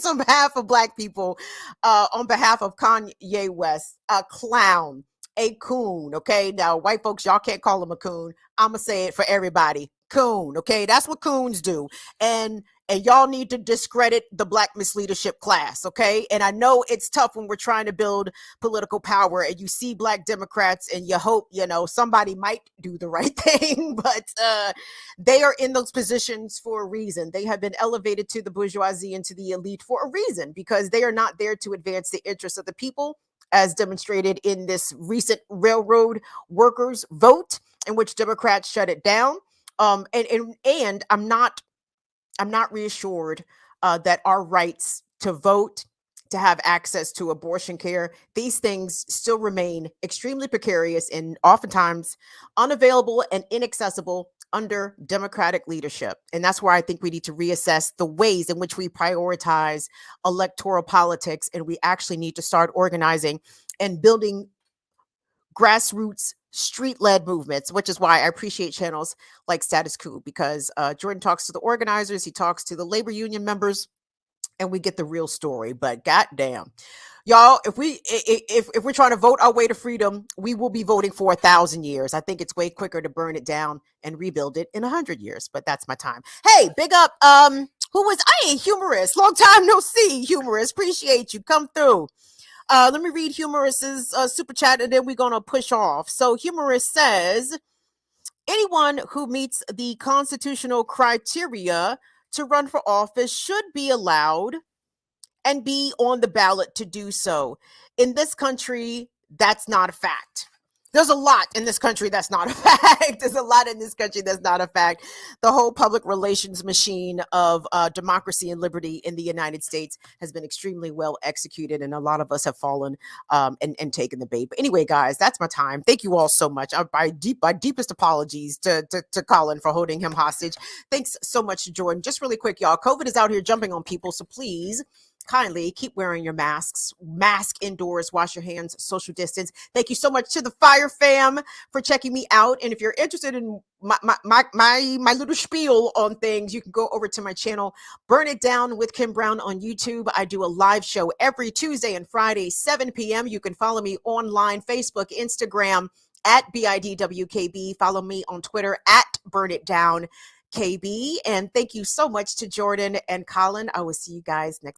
on behalf of black people, on behalf of Kanye West. A clown, a coon, okay? Now, white folks, y'all can't call him a coon. I'm going to say it for everybody. Coon, okay? That's what coons do. And y'all need to discredit the black misleadership class, okay? And I know it's tough when we're trying to build political power and you see black Democrats and you hope, somebody might do the right thing, but they are in those positions for a reason. They have been elevated to the bourgeoisie and to the elite for a reason, because they are not there to advance the interests of the people, as demonstrated in this recent railroad workers vote in which Democrats shut it down. And I'm not reassured that our rights to vote, to have access to abortion care, these things still remain extremely precarious and oftentimes unavailable and inaccessible under Democratic leadership. And that's where I think we need to reassess the ways in which we prioritize electoral politics. And we actually need to start organizing and building grassroots street-led movements, which is why I appreciate channels like Status Coup, because Jordan talks to the organizers, he talks to the labor union members, and we get the real story. But goddamn, y'all, if we're trying to vote our way to freedom, we will be voting for 1,000 years. I think it's way quicker to burn it down and rebuild it in 100 years. But that's my time. Hey, big up, Humorous, long time no see, Humorous. Appreciate you, come through. Let me read Humorous's super chat, and then we're going to push off. So Humorous says, anyone who meets the constitutional criteria to run for office should be allowed and be on the ballot to do so. In this country, that's not a fact. There's a lot in this country that's not a fact. There's a lot in this country that's not a fact. The whole public relations machine of democracy and liberty in the United States has been extremely well executed, and a lot of us have fallen and taken the bait. But anyway, guys, that's my time. Thank you all so much. My deepest apologies to Colin for holding him hostage. Thanks so much to Jordan. Just really quick, y'all. COVID is out here jumping on people, so please kindly keep wearing your masks. Mask indoors, wash your hands, social distance. Thank you so much to the Fire Fam for checking me out. And if you're interested in my little spiel on things, you can go over to my channel, Burn It Down with Kim Brown on YouTube. I do a live show every Tuesday and Friday, 7 p.m. You can follow me online, Facebook, Instagram, at BIDWKB. Follow me on Twitter at Burn It Down KB. And thank you so much to Jordan and Colin. I will see you guys next